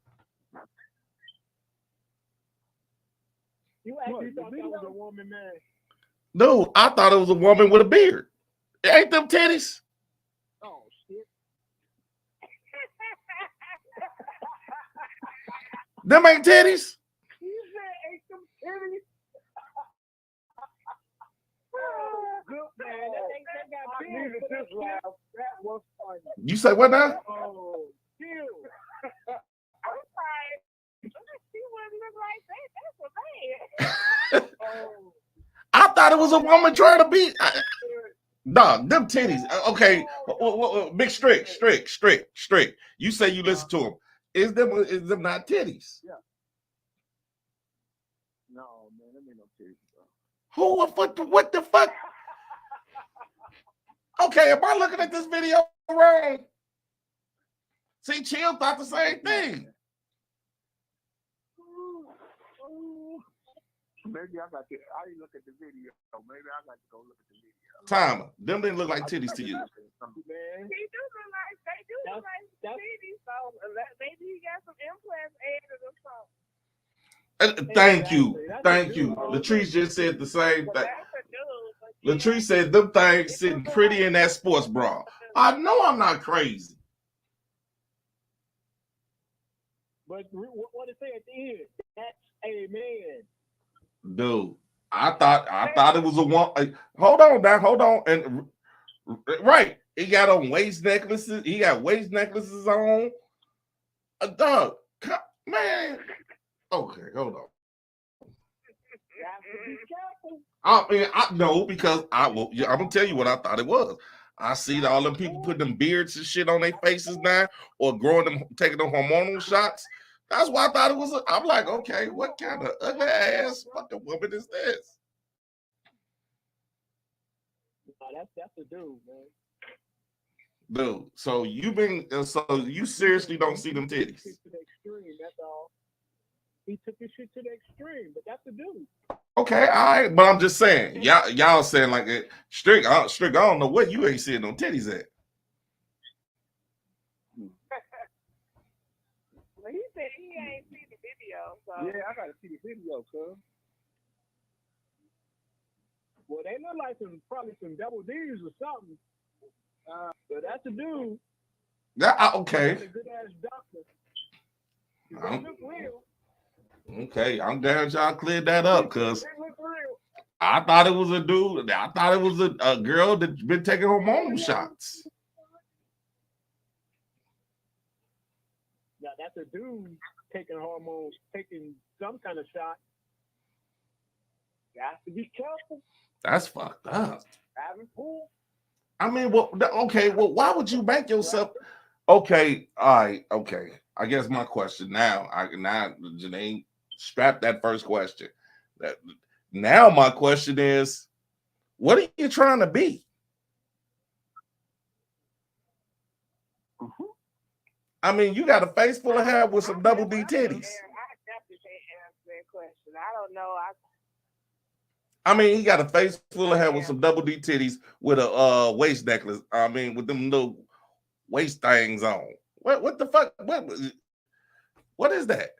You actually thought that was a woman, man. No, I thought it was a woman with a beard. Ain't them titties? Oh, shit. Them ain't titties? You said ain't them titties? Good, man. They got I needed this laugh. That was funny. You say what now? Oh, chill. I'm sorry. She wouldn't look like that. That's a man. Oh. I thought it was a woman trying to be. Dog, them titties. Okay, big strict. You say you listen to them. Is them not titties? Yeah. No, man, them ain't no titties, bro. What the fuck? Okay, am I looking at this video wrong? See, Chill thought the same thing. Maybe I didn't look at the video. Maybe I got to go look at the video. Time, them didn't look like titties to you. Man. They do look like titties, so maybe he got some implants added or something. Thank you. Latrice just said the same thing. That's a dude. Latrice said them things sitting pretty in that sports bra. I know I'm not crazy. But what it say at the end? That's a man. Dude, I thought it was a one. Hold on. And right, he got on waist necklaces. He got waist necklaces on. Dog, man. Okay, hold on. You have to be careful. I know because I'm gonna tell you what I thought it was. I see all them people putting them beards and shit on their faces now, or growing them, taking them hormonal shots. That's why I thought it was. I'm like, okay, what kind of ugly ass fucking woman is this? No, that's a dude, man. Dude, so you seriously don't see them titties? To the extreme, that's all. He took his shit to the extreme, but that's a dude. Okay, all right, but I'm just saying, y'all saying like it. Strick, I don't know what you ain't seeing no titties at. Well, he said he ain't seen the video, so Yeah, I gotta see the video, cuz. Well, they look like probably some double D's or something. But that's a dude. Yeah, okay. That's a good ass doctor. They look real. Okay, I'm glad y'all cleared that up because They look real. I thought it was a dude. I thought it was a girl that's been taking hormonal shots. Now that's a dude taking hormones, taking some kind of shot. You have to be careful. That's fucked up. Having pool. I mean, well, okay, well, why would you make yourself? Okay, all right, okay. I guess my question now, Janae, strap that first question. Now my question is, what are you trying to be? I mean, you got a face full of hair with some double D titties. I definitely can't answer that question. I don't know. I mean, he got a face full of hair with some double D titties with a waist necklace. I mean, with them little waist things on. What the fuck? What is that?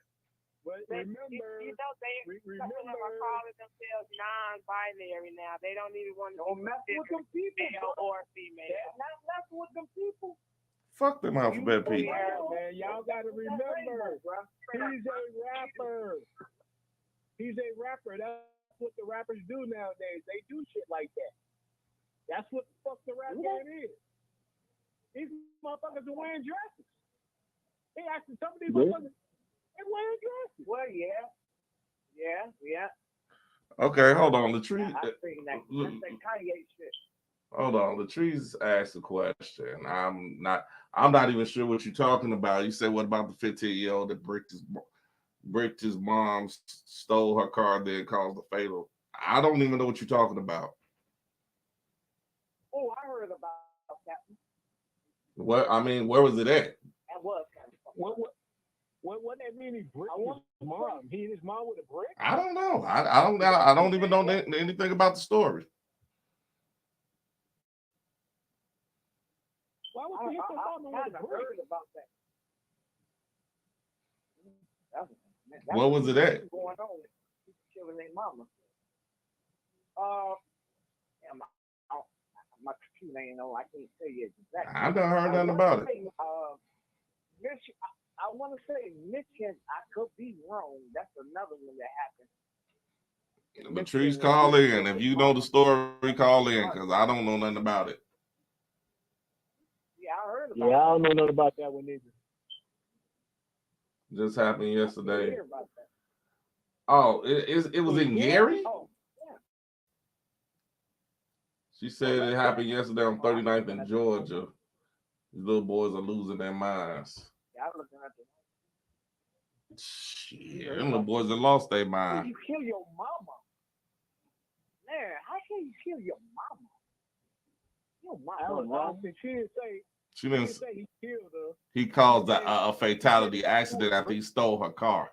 But remember, some of them are calling themselves non-binary now. They don't even want to Don't mess with them people. male or female. They're not messing with them people. Fuck them alphabet people. Yeah, man, y'all gotta remember, he's a rapper. He's a rapper. That's what the rappers do nowadays. They do shit like that. That's what the fuck the rap game is. These motherfuckers are wearing dresses. They actually, some of these motherfuckers, they're wearing dresses. Well, yeah. Okay, hold on. Latrice. I think that's that Kanye shit. Hold on. Latrice asked a question. I'm not even sure what you're talking about. You said, what about the 15-year-old that bricked his mom, stole her car, then caused the fatal? I don't even know what you're talking about. Oh, I heard about that. What? I mean, where was it at? That was kind of What that mean? He bricked his mom. He hit his mom with a brick. I don't know. I don't even know anything about the story. Why would you hit your mom with a brick? heard about that. What was it at? Going on. Killing their mama. My computer ain't know. I can't tell you exactly. I've not heard nothing about it. I want to say Michigan. I could be wrong. That's another one that happened. Latrice, call in. If you know the story, call in because I don't know nothing about it. Yeah, I heard about Yeah, I don't know nothing about that one either. Just happened yesterday. hear about that. Oh, it was in Gary? Oh, yeah. She said it happened yesterday on 39th in Georgia. These little boys are losing their minds. Yeah, I'm looking at the. Shit, them little boys that lost their How mind. you kill your mama? Man, how can you kill your mama? Your mama. I don't know. She didn't say. She She didn't. didn't say he killed her. He caused a fatality accident after he stole her car.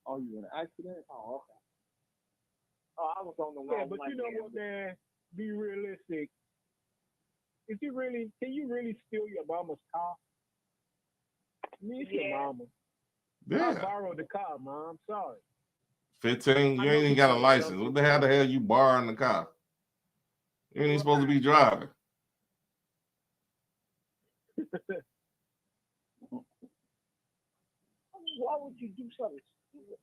Oh, you in an accident? Oh, okay. Oh, I was on the wrong Yeah, but one. you know what, man? Be realistic. Can you really steal your mama's car? I mean, it's your mama. I Yeah. borrowed the car, Mom. I'm sorry. 15, you ain't even got a license. What the hell you borrowing the car? You ain't supposed to be driving. Why would you do something stupid?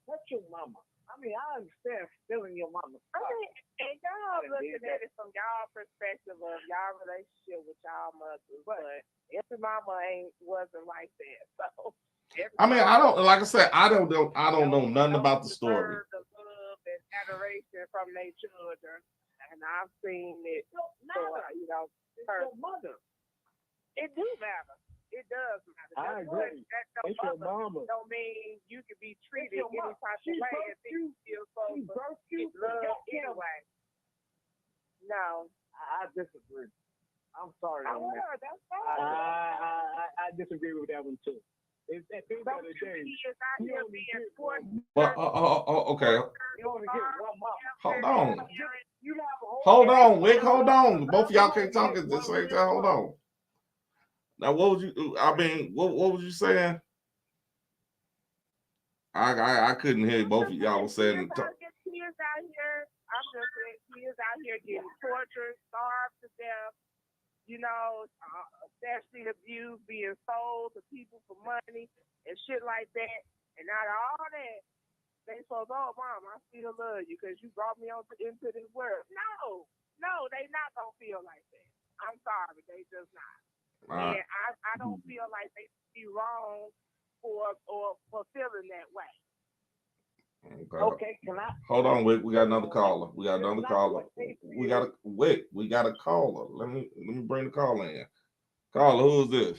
That's your mama. I mean, I understand stealing your mama's I car. mean, and y'all Yeah, looking yeah. at it from y'all perspective of y'all relationship with y'all mothers, but every mama wasn't like that. So I mean, I don't, like I said, I don't know nothing about the story. deserve the love and adoration from their children, and I've seen it. It's your mother. It do matter. It does matter. I Just agree. because that's It's your your mother mama. don't mean you can be treated your any mama. type She of way birthed and think you. you still She supposed to birthed you. get love Yeah. anyway. No. I disagree. I'm sorry. I on that. will. That's fine. I disagree with that one too. It's at the end of the day. Kids out You here only being get forced. But okay, You only get one mama. hold on, You have a whole hold on, Wick, hold on. Both of y'all can't talk at the same time. Hold on. Now, what was you? I mean, what was you saying? I couldn't hear both of y'all were saying. Kids out here, I'm just saying, kids out here getting tortured, starved to death. You know, sexually abused, being sold to people for money and shit like that. And out of all that, they supposed, oh, mom, I still love you because you brought me into this world. No, they not gonna feel like that. I'm sorry, they just not. And I don't feel like they be wrong for feeling that way. Okay, can I? Hold on, Wick. We got another caller. We got a caller. Let me bring the caller in. Caller, who is this?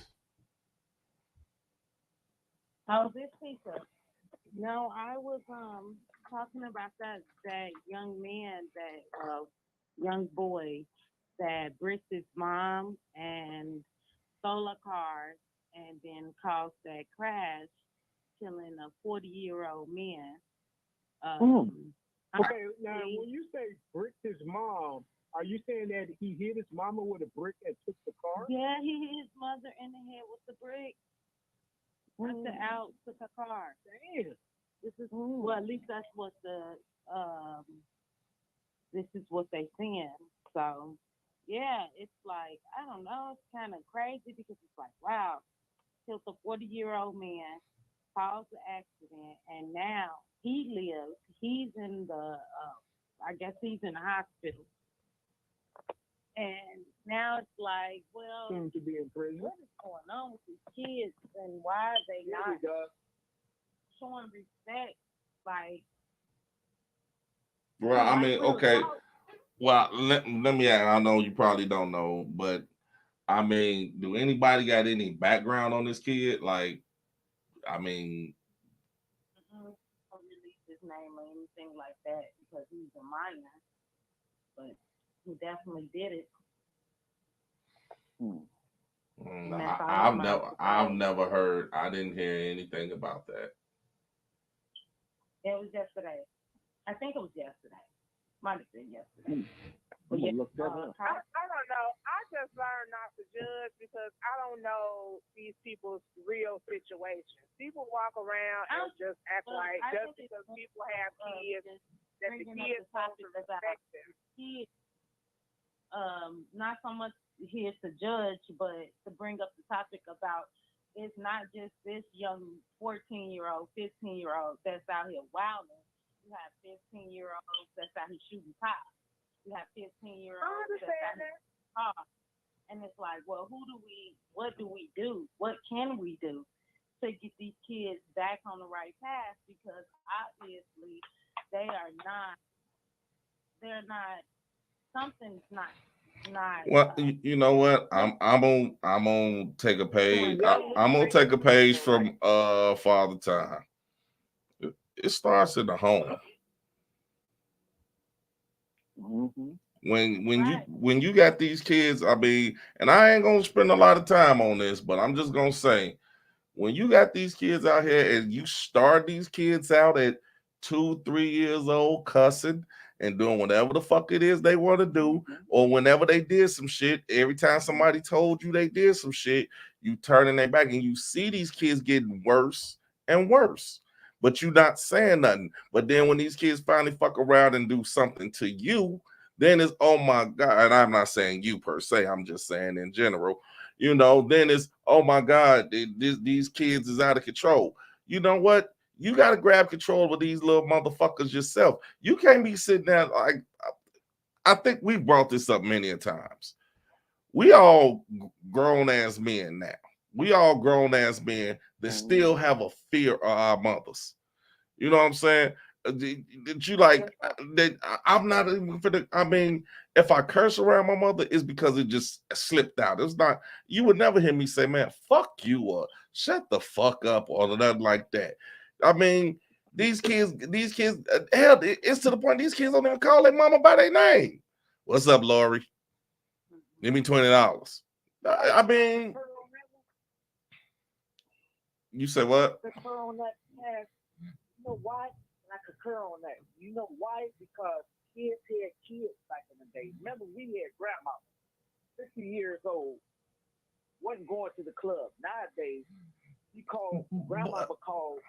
Oh, this Lisa. No, I was talking about that young man, that young boy that bricked his mom and stole a car and then caused that crash, killing a 40-year-old man. Okay, now when you say bricked his mom, are you saying that he hit his mama with a brick and took the car? Yeah, he hit his mother in the head with the brick. Ripped her out, took her car. Damn. This is well, at least that's what this is what they saying. So yeah, it's like, I don't know, it's kind of crazy because it's like, wow, killed a 40-year-old man, caused the accident, and now he lives. He's in the, I guess he's in the hospital. And now it's like, well, Seems to be in prison. what is going on with these kids and why are they Here not we go. showing respect? Like, Well, I mean, okay. Well, let me ask. I know you probably don't know, but I mean, do anybody got any background on this kid? Like, I mean, don't release his name or anything like that because he's a minor, but he definitely did it. I've never heard. I didn't hear anything about that. It was yesterday. I think it was yesterday. Might have been yesterday. But Yeah, yeah, look that up. I don't know. I just learned not to judge because I don't know these people's real situations. People walk around and just act like just because people have kids that the kids supposed to respect them. Kids, not so much here to judge, but to bring up the topic about it's not just this young 14-year-old, 15-year-old that's out here wilding. You have 15-year-olds that's out here shooting cops. You have 15-year-olds that's out here cops. And it's like, well, what do we do? What can we do to get these kids back on the right path? Because obviously something's not. Well, you know what? I'm gonna take a page. I'm gonna take a page from Father Time. It starts in the home. Mm-hmm. When you got these kids, I mean, and I ain't gonna spend a lot of time on this, but I'm just gonna say, when you got these kids out here and you start these kids out at 2-3 years old cussing and doing whatever the fuck it is they want to do, or whenever they did some shit, every time somebody told you they did some shit, you turning their back and you see these kids getting worse and worse, but you not saying nothing. But then when these kids finally fuck around and do something to you, Then it's, oh my God, and I'm not saying you per se, I'm just saying in general, you know, then it's, oh my God, these kids is out of control. You know what? You got to grab control of these little motherfuckers yourself. You can't be sitting there like, I think we brought this up many a times. We all grown ass men now. We all grown ass men that still have a fear of our mothers. You know what I'm saying? That you like that I'm not even for the. I mean, if I curse around my mother, it's because it just slipped out. It's not. You would never hear me say, "Man, fuck you," or "Shut the fuck up," or nothing like that. I mean, these kids, hell, it's to the point these kids don't even call their mama by their name. What's up, Lori? Give me $20. I mean, you say what? Concur on that, man. You know why? And I concur on that. You know why? Because kids had kids back in the day. Remember, we had grandma, 50 years old, wasn't going to the club. Nowadays, you call grandma, call,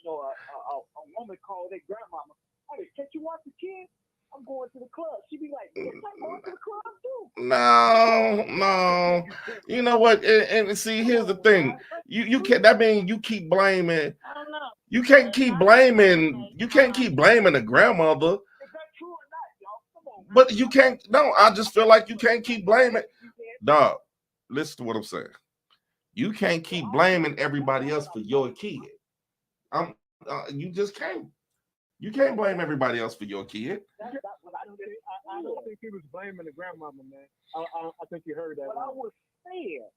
you know, a woman call their grandmama. Hey, can't you watch the kids? I'm going to the club. She be like, yes, I'm going to the club too. No. You know what? And see, here's the thing. You can't. That means you keep blaming. I don't know. You can't keep blaming. You can't keep blaming the grandmother. Is that true or not, y'all? Come on. But you can't. No, I just feel like you can't keep blaming. Dog, listen to what I'm saying. You can't keep blaming everybody else for your kid. You just can't. You can't blame everybody else for your kid. I don't think he was blaming the grandmama, man. I think you heard that. What I was saying,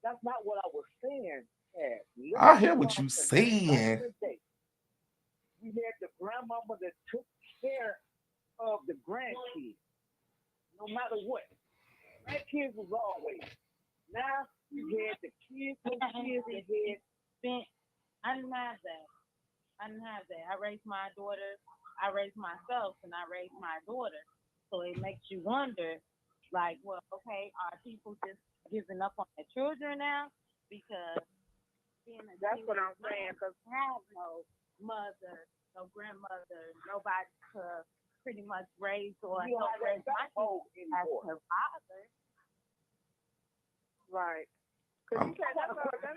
that's not what I was saying. Ed. I hear what you saying. Back in the day, we had the grandmama that took care of the grandkids, no matter what. Grandkids was always. Now you had the kids and kids and had. I didn't have that. I raised my daughter. I raised myself, and I raised my daughter. So it makes you wonder, like, well, okay, are people just giving up on their children now because That's what I'm saying. Cause have no mother, no grandmother, nobody to pretty much raise or You don't help have raise that my backbone kids as anymore. her father. right. Cause you can't.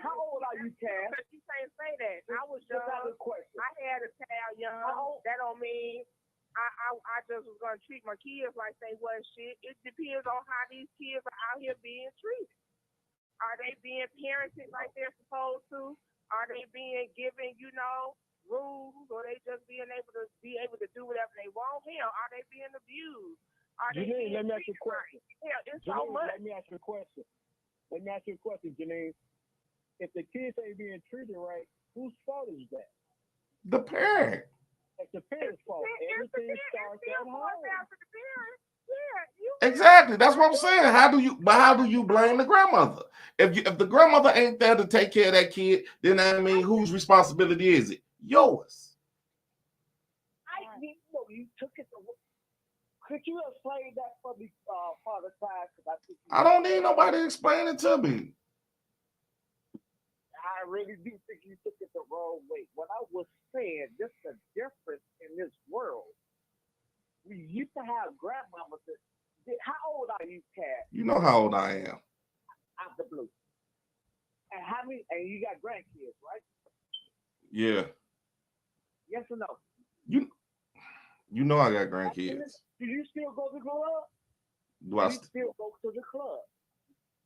How old are you, Cass? Cause you can't say that. I was Just young. have a question. I had a child young. That don't mean I just was gonna treat my kids like they was shit. It depends on how these kids are out here being treated. Are they being parented like they're supposed to? Are they being given, rules, or they just being able to do whatever they want? Hell, are they being abused? Are they Janine, being let me ask you a question. Hell, it's so Janine, much. let me ask you a question, Janine. If the kids ain't being treated right, whose fault is that? The parent. It's the parents' fault. Everything starts at home. Exactly. That's what I'm saying. How do you blame the grandmother? If the grandmother ain't there to take care of that kid, then I mean, whose responsibility is it? Yours. You took it. Could you explain that for me, Father Ty? I don't need nobody to explain it to me. I really do think you took it the wrong way. What I was saying, just the difference in this world. We used to have grandmamas that. How old are you, Cat? You know how old I am. Out the blue. And how many? And you got grandkids, right? Yeah. Yes or no? You know I got grandkids. Do you still go to the club? Do I still go to the club?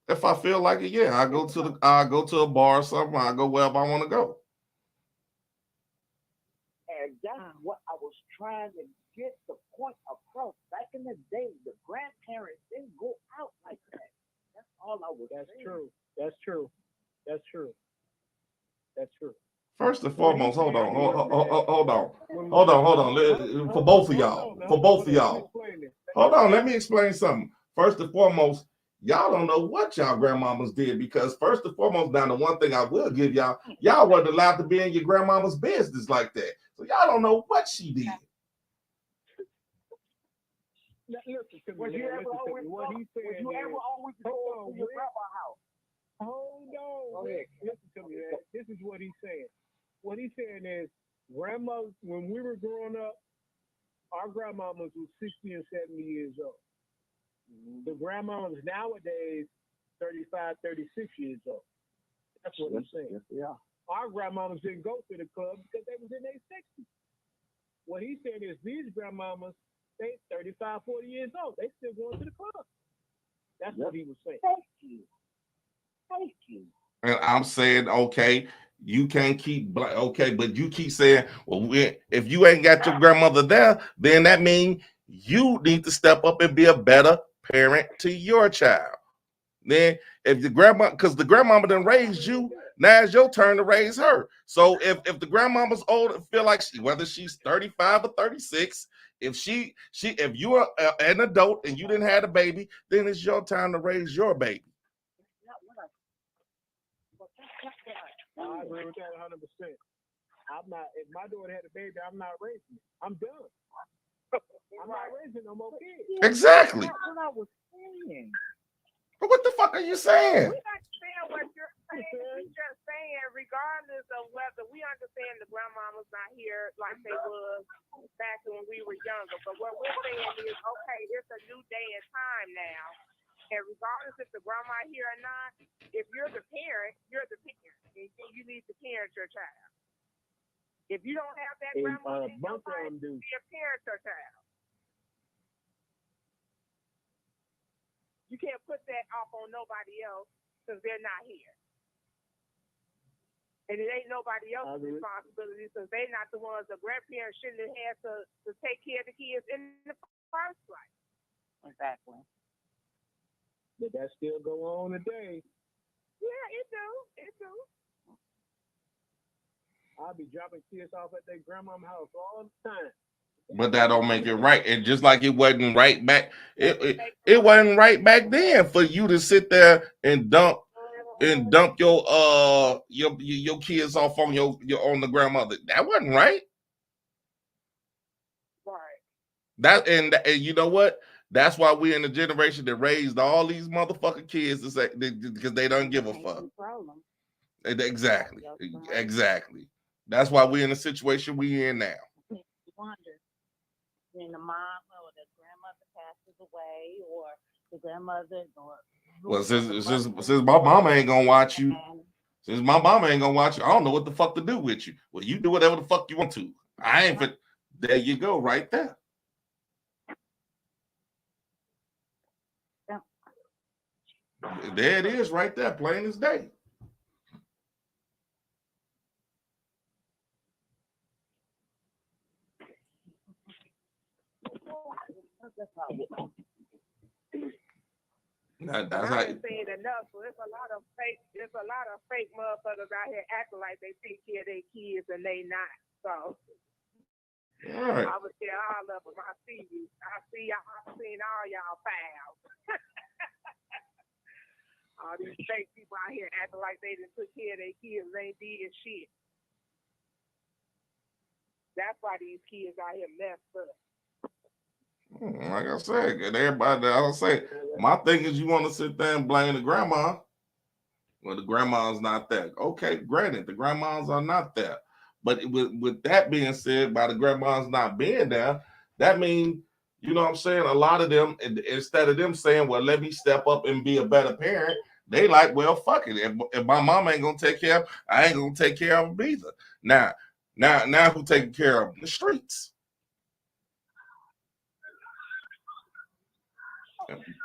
If I feel like it, yeah, I go to a bar or something. I go wherever I want to go. And that's what I was trying to get the point across. Back in the day, the grandparents didn't go out like that. That's all I was saying. That's true. First and foremost, hold on. For both of y'all. Hold on, let me explain something. First and foremost, y'all don't know what y'all grandmamas did, because first and foremost, now the one thing I will give y'all weren't allowed to be in your grandmama's business like that. So y'all don't know what she did. Now, listen to me. Was you ever always What he's saying go to your grandma's house? Hold on. Listen to me, man. This is what he's saying. What he's saying is, grandma, when we were growing up, our grandmamas was 60 and 70 years old. The grandmamas nowadays, 35, 36 years old. That's what I'm saying. Yes, they are. Our grandmamas didn't go to the club because they was in their 60s. What he's saying is these grandmamas, they 35, 40 years old. They still going to the club. That's what he was saying. Thank you. Thank you. And I'm saying, okay, you can't keep okay, but you keep saying, well, if you ain't got your grandmother there, then that means you need to step up and be a better parent to your child. Then if the grandma, because the grandmama done raised you, now it's your turn to raise her. So if the grandmama's old, feel like whether she's 35 or 36, if you're an adult and you didn't have a baby, then it's your time to raise your baby. I agree with that 100%. I'm not. If my daughter had a baby, I'm not raising it. I'm done. I'm not raising no more kids. Exactly. That's what I was saying. But what the fuck are you saying? We're not saying what you're saying. We're just saying, regardless of whether we understand the grandmama's not here like they was back when we were younger. But what we're saying is, okay, it's a new day and time now. And regardless if the grandma here or not, if you're the parent, you're the parent. And you need to parent your child. If you don't have that grandma, then nobody can be a parent your child. You can't put that off on nobody else because they're not here. And it ain't nobody else's responsibility because they're not the ones. The grandparents shouldn't have had to take care of the kids in the first place. Exactly. But that still go on today. Yeah, it do. It do. I'll be dropping kids off at their grandma's house all the time. But that don't make it right. And just like it wasn't right back, it wasn't right back then for you to sit there and dump your kids off on your on the grandmother. That wasn't right. Right. That and you know what? That's why we're in the generation that raised all these motherfucking kids to say because they don't give a fuck. Exactly. Exactly. That's why we're in the situation we in now. Wonder when the mom or the grandmother passes away, or the grandmother, or well, since my mama ain't gonna watch you, I don't know what the fuck to do with you. Well, you do whatever the fuck you want to. I ain't fit. There you go, right there. There it is, right there, plain as day. That's I ain't saying enough. So there's a lot of fake motherfuckers out here acting like they take care of their kids and they not. So right. I would tell all of them, I see you. I've seen all y'all pals. All these fake people out here acting like they done took care of their kids and they did shit. That's why these kids out here messed up. Like I said, everybody, I'll say, my thing is you want to sit there and blame the grandma. Well, the grandma's not there. Okay, granted, the grandmas are not there. But with that being said, by the grandmas not being there, that means, you know what I'm saying, a lot of them, instead of them saying, well, let me step up and be a better parent, they like, well, fuck it. If my mom ain't going to take care of, I ain't going to take care of them either. Now who taking care of them? The streets.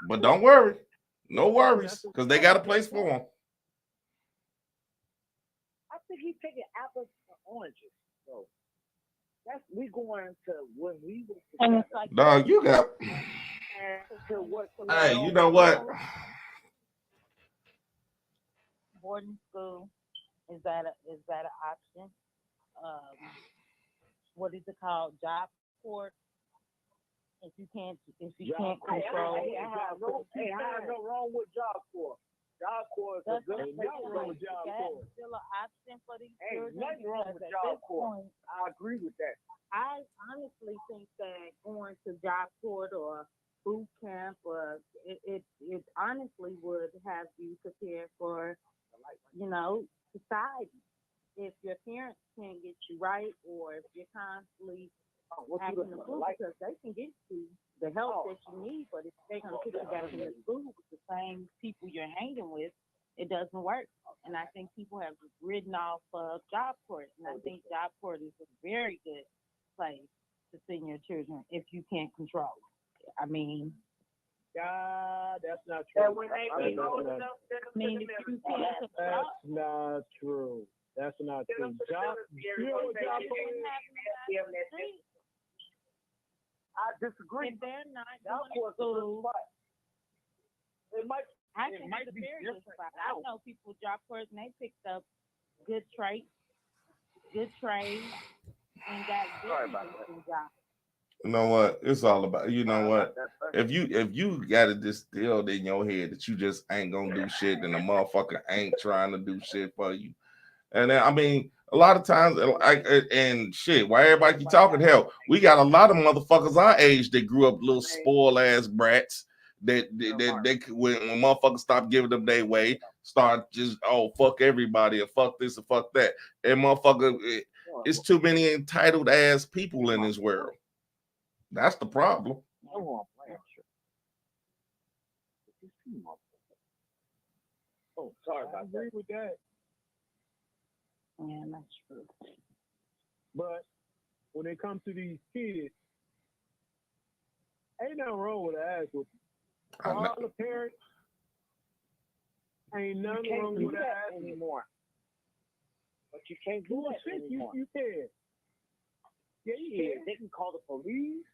But don't worry. No worries, because they got a place for them. I think he's taking apples and oranges. So that's we going to when we were like dog, you got to what hey, you know what? Boarding school, is that an option? What is it called? Job court. If you can't control. I have no wrong with job court. Job court is a good thing. That's still an option for these children. Nothing wrong with job court. I agree with that. I honestly think that going to job court or boot camp or it honestly would have you prepared for, society. If your parents can't get you right, or if you're constantly What Back you in the looking school like? because they can get you the help that you need, but if they're gonna put you back in the school with the same people you're hanging with, it doesn't work. And I think people have just written off job court, and I think job court is a very good place to send your children if you can't control it. I mean, God, that's not And true. when they That's get old not, enough, send them I mean, to if the you military. can't control that's not true. That's not Send true. them to the Job, military. you know what Once they job get court in, is? give them that street, I disagree. if they're not Job going to court's a good school, spot. It might I it think might it's a be very good different spot. I now. know people with job courts and they picked up good traits, good trades, and got Sorry very about decent jobs. You know what? It's all about. You know Sorry what? about that. If you got it distilled in your head that you just ain't gonna do shit, and the motherfucker ain't trying to do shit for you, and then, I mean, a lot of times, like, and shit, why everybody keep talking? Hell, we got a lot of motherfuckers our age that grew up little spoiled ass brats that when motherfuckers stop giving them their way, start just fuck everybody and fuck this and fuck that, and motherfucker, it's too many entitled ass people in this world. That's the problem. I want to play shit. Oh, sorry I about agree that. with that. Yeah, that's true. But when it comes to these kids, ain't nothing wrong with an ass whooping. For I know. all the parents, ain't You nothing can't wrong do with an that ass whooping. anymore. But you can't do that Bullshit, anymore. you can. Yeah, you Yeah, can. they can call the police.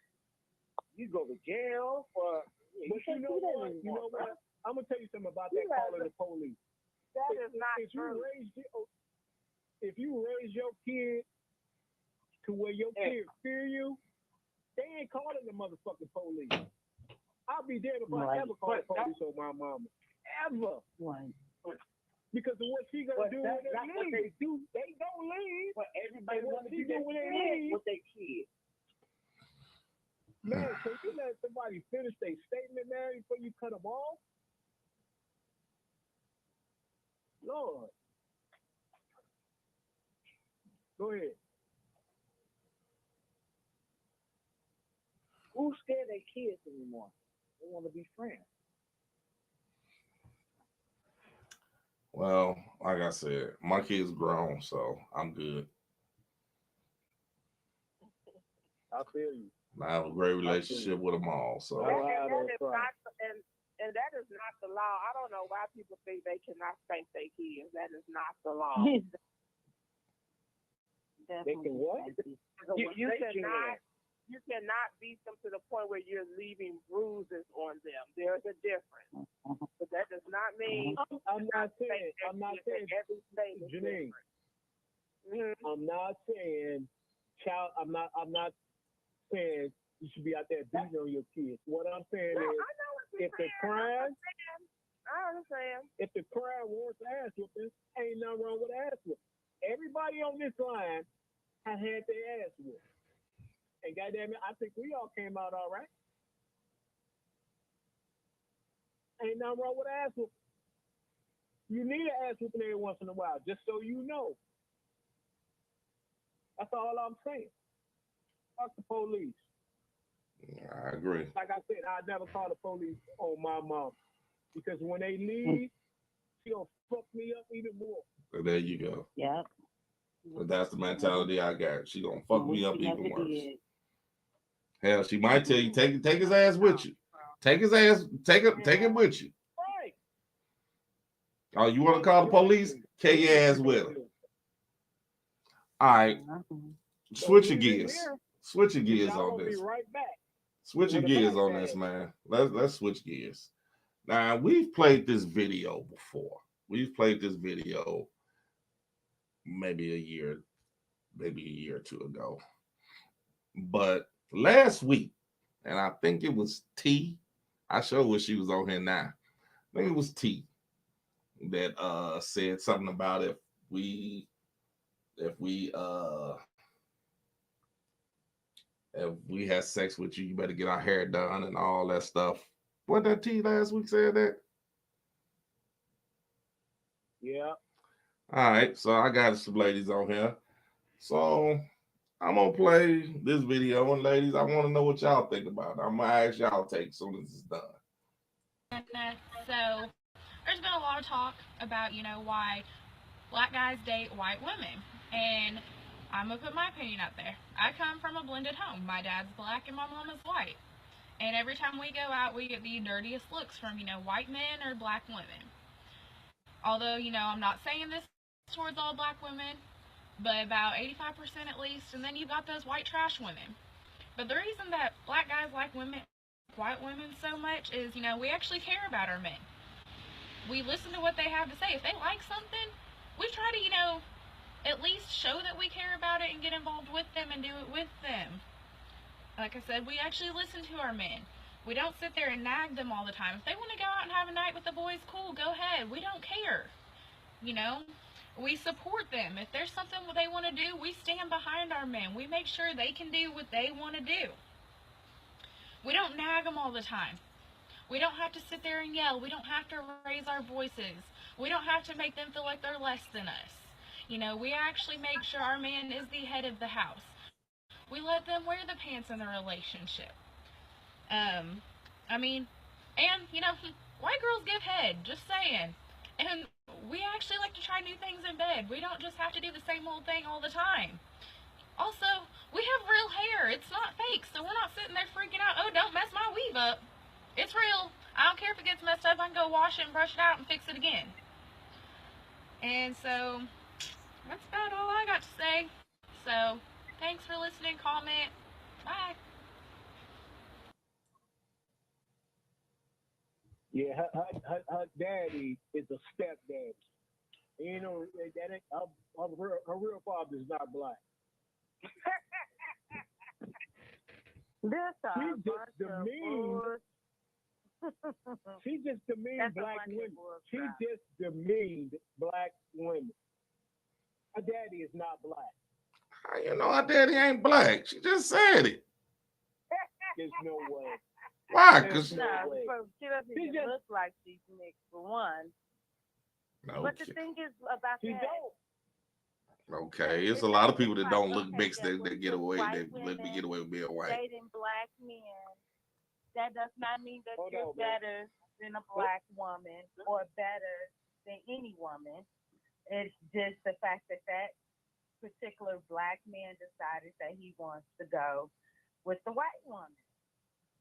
You go to jail for. Yeah, But you can't know do that what? You anymore, know bro. what? I'm gonna tell you something about that calling the police. That is not If you true. raise your kid to where your kids fear you, they ain't calling the motherfucking police. I'll be dead if I Right. ever call the police on my mama. Ever. Right. Because of what she gonna But do that's when not they what leave. they do. They don't leave. But everybody And what want to she do do that when they shit leave? with their kids. Man, can you let somebody finish their statement, man, before you cut them off? Lord. Go ahead. Who's scared their kids anymore? They want to be friends. Well, like I said, my kid's grown, so I'm good. I feel you. I have a great relationship with them all. So I don't have And those that is problems. not, and that is not the law. I don't know why people think they cannot spank their kids. That is not the law. They can what? You cannot beat them to the point where you're leaving bruises on them. There's a difference. But that does not mean I'm not saying, every state is Janine, different. I'm not saying I'm not saying you should be out there beating on your kids. What I'm saying No, I is, know what you're if the saying. crime, I understand. if the crime wants ass whooping, ain't nothing wrong with ass whooping. Everybody on this line has had their ass whooped. And goddamn it, I think we all came out all right. Ain't nothing wrong with ass whooping. You need an ass whooping every once in a while, just so you know. That's all I'm saying. Fuck the police. I agree. Like I said, I never call the police on my mom. Because when they leave, she gonna fuck me up even more. So there you go. Yep. But that's the mentality I got. She gonna fuck me up She never even worse. did. Hell, she might tell you take his ass with you. Take his ass, take him with you. Right. Oh, you want to call the police? Take your ass with her. All right, switch your gears. Switch your gears Y'all on gonna this. be right back. Switch your With a gears on podcast. this, man. Let's switch gears. Now we've played this video before. We've played this video maybe a year or two ago. But last week, and I think it was T. I sure wish she was on here now. I think it was T that said something about if we had sex with you, you better get our hair done and all that stuff. What that T last week said that? Yeah. All right, so I got some ladies on here. So I'm gonna play this video, and ladies, I want to know what y'all think about it. I'm gonna ask y'all take as soon as it's done. So there's been a lot of talk about, why black guys date white women. And I'm going to put my opinion out there. I come from a blended home. My dad's black and my mom is white. And every time we go out, we get the dirtiest looks from, white men or black women. Although, I'm not saying this towards all black women, but about 85% at least. And then you've got those white trash women. But the reason that black guys like white women so much is, we actually care about our men. We listen to what they have to say. If they like something, we try to, at least show that we care about it and get involved with them and do it with them. Like I said, we actually listen to our men. We don't sit there and nag them all the time. If they want to go out and have a night with the boys, cool, go ahead. We don't care. We support them. If there's something they want to do, we stand behind our men. We make sure they can do what they want to do. We don't nag them all the time. We don't have to sit there and yell. We don't have to raise our voices. We don't have to make them feel like they're less than us. We actually make sure our man is the head of the house. We let them wear the pants in the relationship. White girls give head, just saying. And we actually like to try new things in bed. We don't just have to do the same old thing all the time. Also, we have real hair. It's not fake, so we're not sitting there freaking out, oh, don't mess my weave up. It's real. I don't care if it gets messed up. I can go wash it and brush it out and fix it again. And so, that's about all I got to say. So, thanks for listening. Comment. Bye. Yeah, her daddy is a stepdaddy. That ain't, her real father is not black. She just demeaned. She just demeaned black women. She just demeaned black women. Her daddy is not black. Her daddy ain't black. She just said it. There's no way. Why? Because she doesn't even look like she's mixed, for one. Okay. But the thing is about she that. Don't. Okay, it's a lot of people that don't look mixed that get away. They let me get away with being white. Dating black men, that does not mean that you're better than a black woman or better than any woman. It's just the fact that that particular black man decided that he wants to go with the white woman.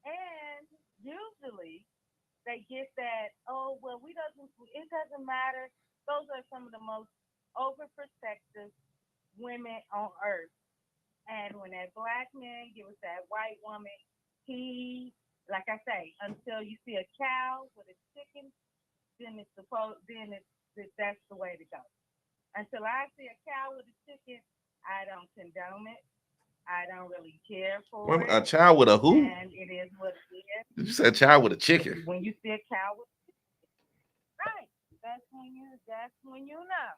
And usually they get that, oh, well, it doesn't matter. Those are some of the most overprotective women on earth. And when that black man gives that white woman, he, like I say, until you see a cow with a chicken, then that's the way to go. Until I see a cow with a chicken, I don't condone it. I don't really care for it. A child with a who? And it is what it is. Did you say a child with a chicken? When you see a cow with a chicken, right? That's when you know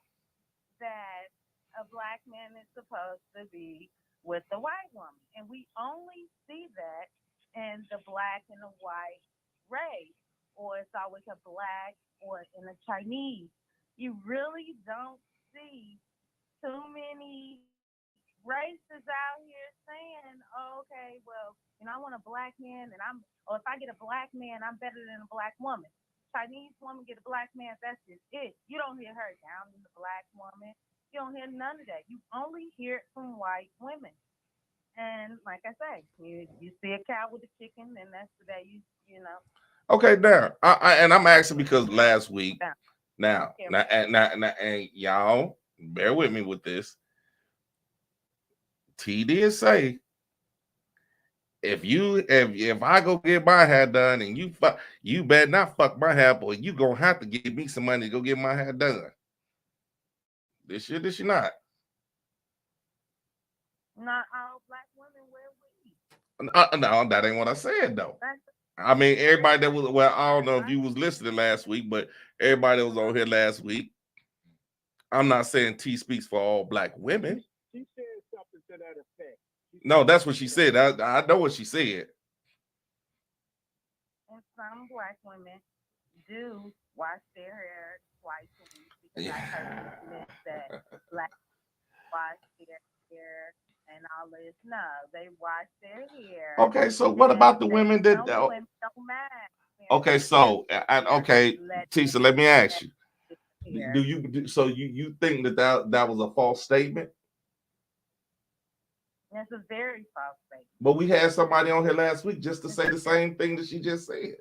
that a black man is supposed to be with the white woman, and we only see that in the black and the white race, or it's always a black or in a Chinese. You really don't see too many races out here saying, oh, okay, well, I want a black man, or if I get a black man, I'm better than a black woman. Chinese woman get a black man, that's just it. You don't hear her down in the black woman. You don't hear none of that. You only hear it from white women. And like I say, you see a cow with a chicken, and that's the day you know. Okay, now, and I'm asking because last week, now, and y'all bear with me with this. T did say, if I go get my hair done and you better not fuck my hair, boy, you gonna have to give me some money to go get my hair done. This year, not. Not all black women wear weave. No, that ain't what I said though. I mean, everybody that was, well, I don't know if you was listening last week, but everybody that was on here last week, I'm not saying T speaks for all black women. She said something to that effect. No, that's what she said. I know what she said. And some black women do wash their hair twice a week because I heard that black wash their hair and all this. No, they wash their hair. Okay, so what about the women that? Some women don't mind. Okay, so okay, Tisha, let me ask you: Hair. Do you think that was a false statement? That's a very false statement. But we had somebody on here last week just to say the same thing that she just said.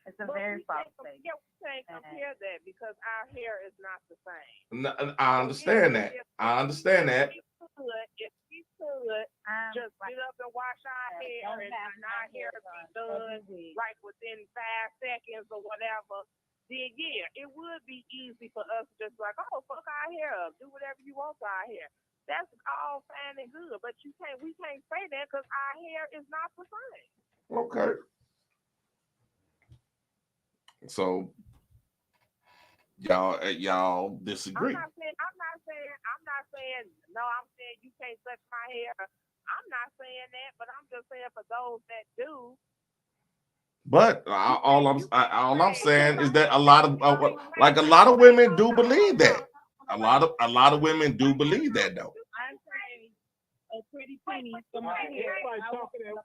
It's a very false statement. Yeah, we can't compare that because our hair is not the same. I understand that. I understand that. If we could just get up and wash our hair and our hair be done like within 5 seconds or whatever, then yeah, it would be easy for us to just like, oh, fuck our hair up, do whatever you want to our hair. That's all fine and good, but we can't say that because our hair is not the same. Okay. So y'all disagree. I'm not saying no, I'm saying you can't touch my hair. I'm not saying that, but I'm just saying for those that do. But all I'm saying is that a lot of women do believe that. A lot of women do believe that though. I'm saying a pretty penny for my hair. Everybody talking at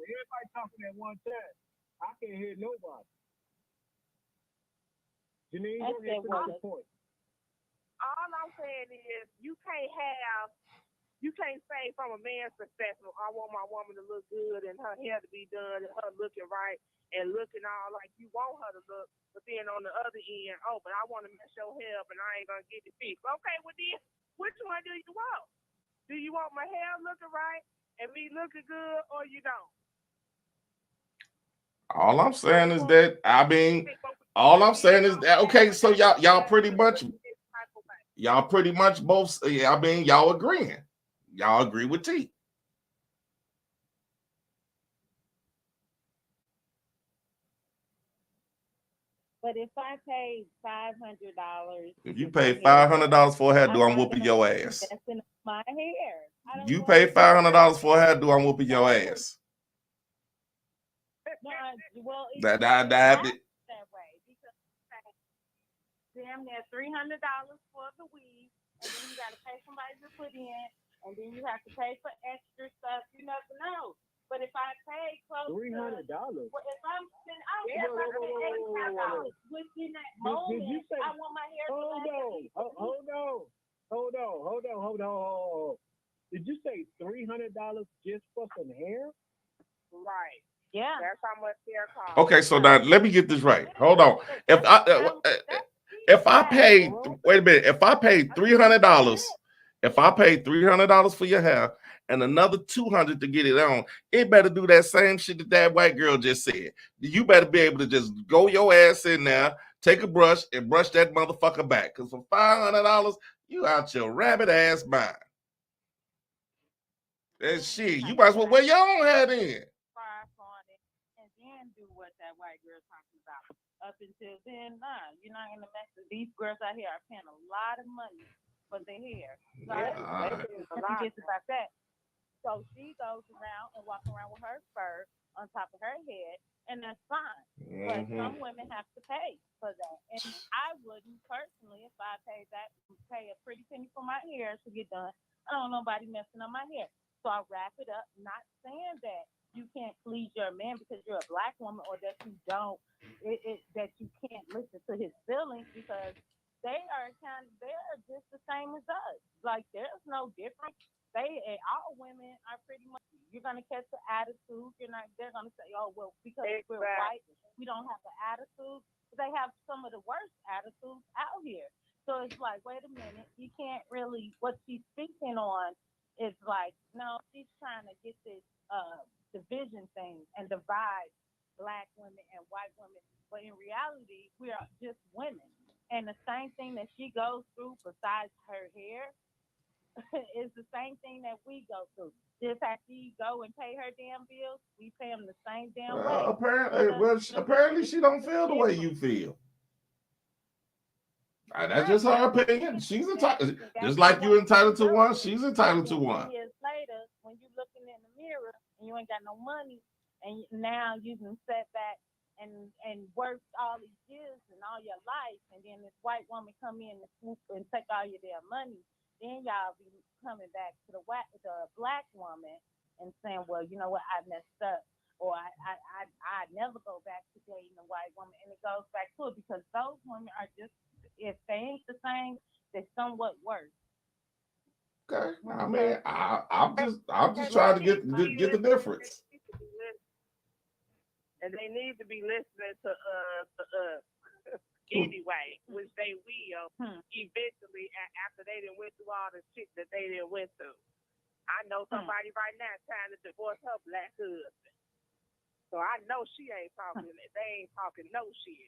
Everybody talking at one time. I can't hear nobody. Janine, go ahead to the point. All I'm saying is you can't say from a man's perspective, I want my woman to look good and her hair to be done and her looking right and looking all like you want her to look, but then on the other end, oh, but I want to mess your hair up and I ain't gonna get it fixed. Okay, well then, which one do you want? Do you want my hair looking right and me looking good, or you don't? All I'm saying is that okay, so y'all pretty much both, y'all agreeing. Y'all agree with T. But if I paid $500, if you pay $500 for a hairdo, I'm whooping your ass. My hair. You pay $500 for a hairdo, I'm whooping your ass. No, well, that way because damn near $300 for the weave, and then you got to pay somebody to put in, and then you have to pay for extra stuff. You never know. But if I pay close $300, well, if I'm spending $85 within that moment, I want my hair. Hold on. Did you say $300 just for some hair? Right. Yeah. That's how much hair costs. Okay, so now let me get this right. Hold on. If I paid $300, if I paid $300 for your hair and another $200 to get it on, it better do that same shit that white girl just said. You better be able to just go your ass in there, take a brush and brush that motherfucker back. Because for $500, you out your rabbit ass mind. That shit, you might as well wear your own hair then. And then do what that white girl talking about. Up until then, nah, you're not gonna mess with these girls out here are paying a lot of money for their hair. So I guess about that. So she goes around and walks around with her fur on top of her head, and that's fine. But some women have to pay for that. And I wouldn't personally, if I pay a pretty penny for my hair to get done. I don't want nobody messing up my hair. So I wrap it up, not saying that you can't please your man because you're a black woman, or that you don't, that you can't listen to his feelings, because they are just the same as us. Like, there's no difference. All women are pretty much, you're gonna catch the attitude. They're gonna say, oh well, because we're white, we don't have the attitude. But they have some of the worst attitudes out here. So it's like, wait a minute, you can't really, what she's speaking on is like, no, she's trying to get this division thing and divide black women and white women. But in reality, we are just women. And the same thing that she goes through besides her hair is the same thing that we go through. Just as she go and pay her damn bills, we pay them the same damn way. Apparently she don't feel the way you feel. That's just her opinion. She's entitled, just like you're entitled to one. She's entitled to one. Years later, when you're looking in the mirror and you ain't got no money, and now you can sit back and worked all these years and all your life, and then this white woman come in and swoop and take all your damn money, then y'all be coming back to the black woman and saying, well, you know what, I messed up, or I never go back to dating a white woman, and it goes back to it because those women are just, if they ain't the same, they're somewhat worse. Okay, I mean, I'm just trying to get the difference. And they need to be listening to us anyway, which they will eventually after they done went through all the shit that they done went through. I know somebody right now trying to divorce her black husband. So I know she ain't talking, they ain't talking no shit.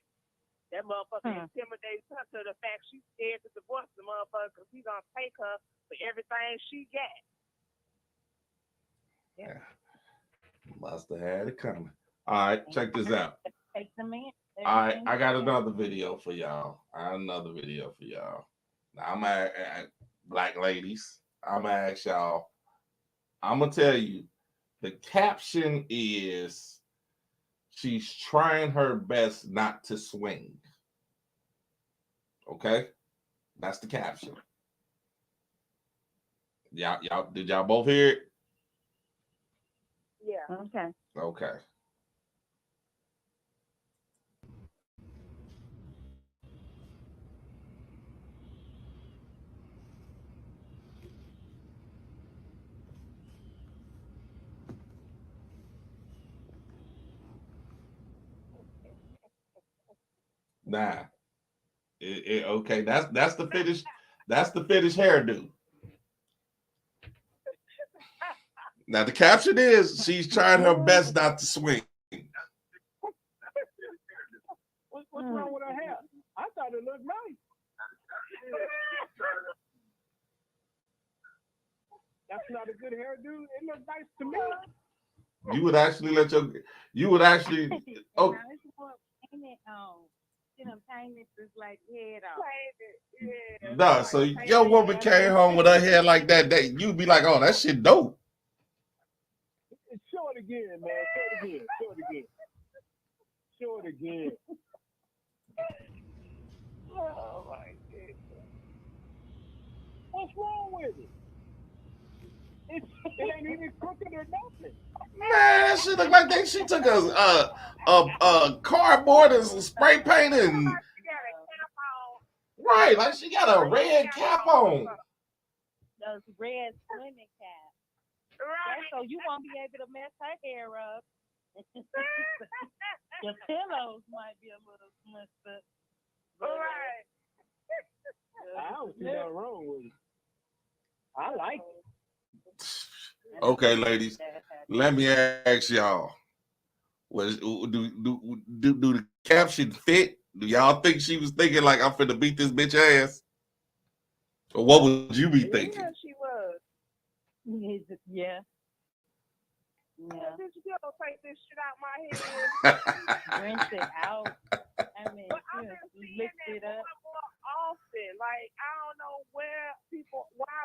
That motherfucker intimidates her to the fact she's scared to divorce the motherfucker because he's going to take her for everything she got. Yeah. Must have had it coming. All right, check this out. Take the man. All right, I got another video for y'all. Now I'm at black ladies. I'm gonna ask y'all. I'm gonna tell you. The caption is, she's trying her best not to swing. Okay, that's the caption. Y'all, did y'all both hear it? Yeah. Okay. Okay. Nah. Okay, that's the finish. That's the finished hairdo. Now the caption is, she's trying her best not to swing. What's wrong with her hair? I thought it looked nice. That's not a good hairdo. It looks nice to me. You would actually oh. Like head off. Yeah. No, so your woman came home with her hair like that, you'd be like, oh, that shit dope. Show it again, man. Show it again. Oh my goodness. What's wrong with it? It ain't even crooked or nothing. Man, that shit look like she took a cardboard and some spray paint and right, like she got a red cap on. Those red swimming caps. Right. So you won't be able to mess her hair up. Your pillows might be a little messed up. Right. I don't see nothing wrong with it. I like it. Okay, ladies, let me ask y'all: do the caption fit? Do y'all think she was thinking like, I'm finna beat this bitch ass? Or what would you be thinking? Yeah, she was. Yeah. Bitch, you don't take this shit out my head. Rinse it out. I mean, but I've been seeing that more often. Like, I don't know why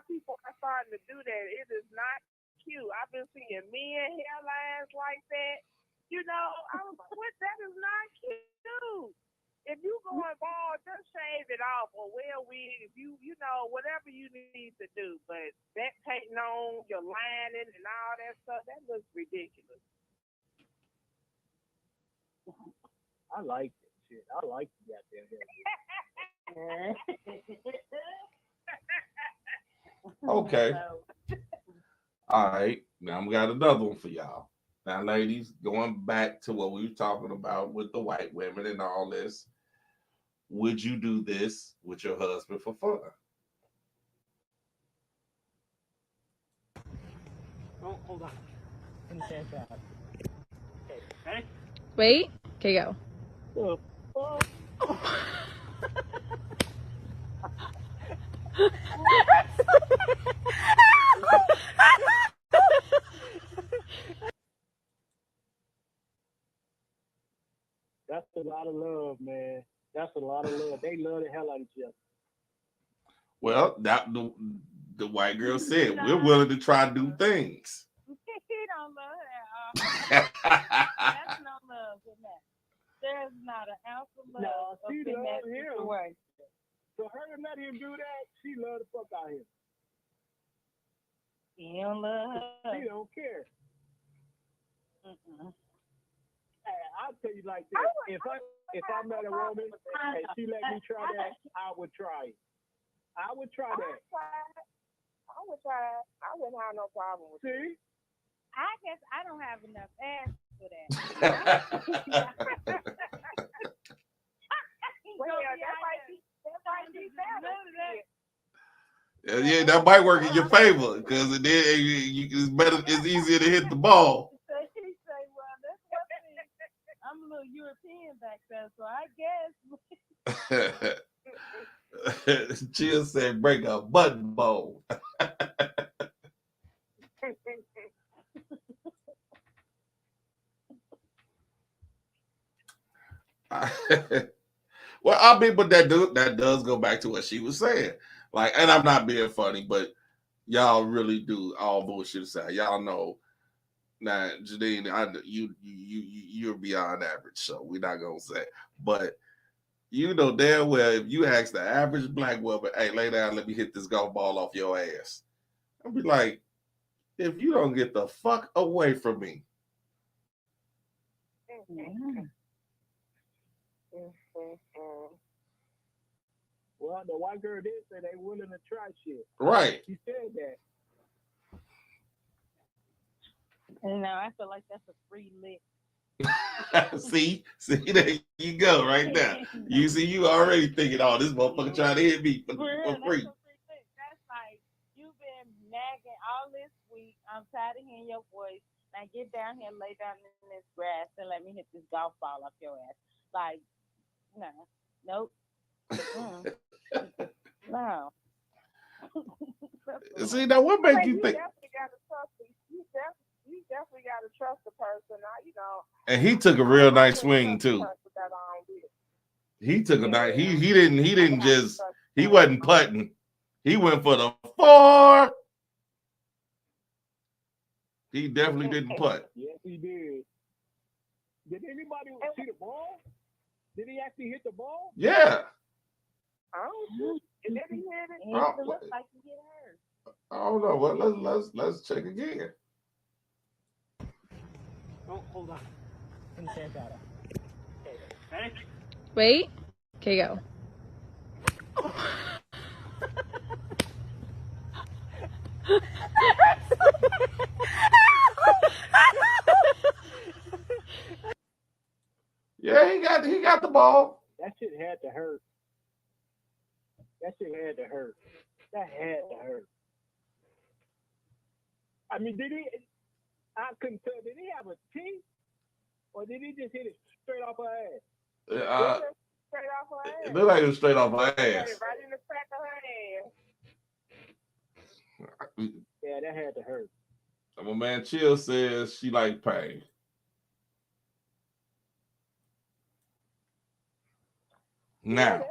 people are starting to do that. It is not cute. I've been seeing men hairlines like that. You know, I was like, what? That is not cute. If you going bald, just shave it off or wear a wig. If you know, whatever you need to do. But that taking on your lining and all that stuff, that looks ridiculous. I like it. Shit, I like the goddamn hair. Okay. All right. Now we got another one for y'all. Now, ladies, going back to what we were talking about with the white women and all this, would you do this with your husband for fun? Oh, hold on. Finish that. Okay, ready? Wait. Okay, go. That's a lot of love, man. That's a lot of love. They love the hell out of each other. Well, that the white girl said, we're willing to try new things. He don't love that. That's no love in that. There's not an ounce of love No, up she in that loved him. situation. For her to let him do that, she loved the fuck out of him. He don't love her. She don't care. Mm-mm. Hey, I'll tell you like this. If I met a woman and she let me try that, I would try it. I would try that. I would try it. I wouldn't have no problem with it. See? I guess I don't have enough ass for that. Well, yeah, that might be better. Yeah, that might work in your favor because then it's better. It's easier to hit the ball. He say, well, that's what it is. I'm a little European back there, so I guess. Jill said, "Break a button bone." Well, I mean, but that does go back to what she was saying. Like, and I'm not being funny, but y'all really do all bullshit aside. Y'all know now, Janine, you're beyond average, so we're not gonna say. But you know damn well if you ask the average black woman, "Hey, lay down, let me hit this golf ball off your ass," I'll be like, "If you don't get the fuck away from me." Well, the white girl did say they willing to try shit. Right. She said that. And now I feel like that's a free lick. see, there you go, right there. You see, you already thinking, "Oh, this motherfucker trying to hit me for free." That's a free lick. That's like, you've been nagging all this week. I'm tired of hearing your voice. Now get down here, lay down in this grass, and let me hit this golf ball off your ass. Like, no, nope. No. See, now what makes you think? Definitely gotta trust it. You definitely gotta trust the person. You know. And he took a real nice swing too. He took a nice. He didn't just. He wasn't putting. He went for the 4. He definitely didn't putt. Yes, he did. Did anybody see the ball? Did he actually hit the ball? Yeah. Oh, did he hit it? It looks like he get hurt. I don't know. Well, let's check again. Oh, hold on. Let me stand that up. Okay. Wait. Okay, go. Yeah, he got the ball. That shit had to hurt. That shit had to hurt. That had to hurt. I mean, I couldn't tell, did he have a teeth? Or did he just hit it straight off her ass? Straight off her ass. It looked like it was straight off her ass. Right in the crack of her ass. Yeah, that had to hurt. My man Chill says she like pain. Now,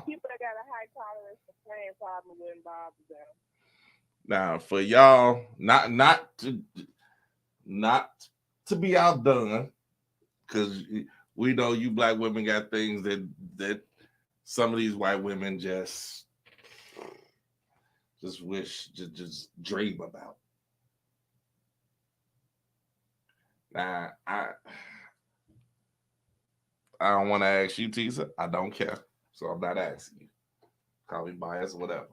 People that got a high tolerance for pain probably wouldn't bother them. Now, for y'all, not to be outdone, because we know you black women got things that some of these white women just wish, just dream about. Now, I don't want to ask you, Tisa. I don't care, so I'm not asking you. Call me biased, whatever.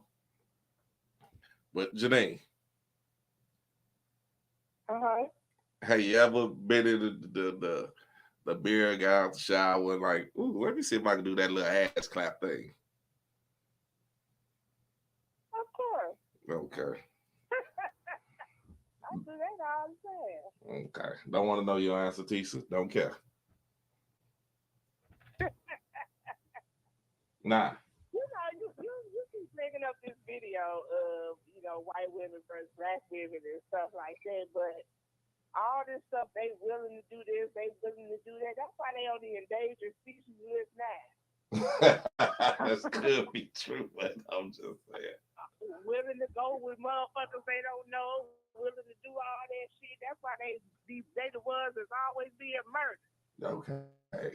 But Janine, have you ever been in the beer guy out the shower and like, ooh, let me see if I can do that little ass clap thing? Of course. Okay. I do that all the time. Okay. Don't want to know your answer, Tisa. Don't care. Nah. You keep bringing up this video of, white women versus black women and stuff like that, but all this stuff, they willing to do this, they willing to do that. That's why they on the endangered species list now. This could be true, but I'm just saying. Willing to go with motherfuckers they don't know, willing to do all that shit. That's why they the ones that's always being murdered. Okay,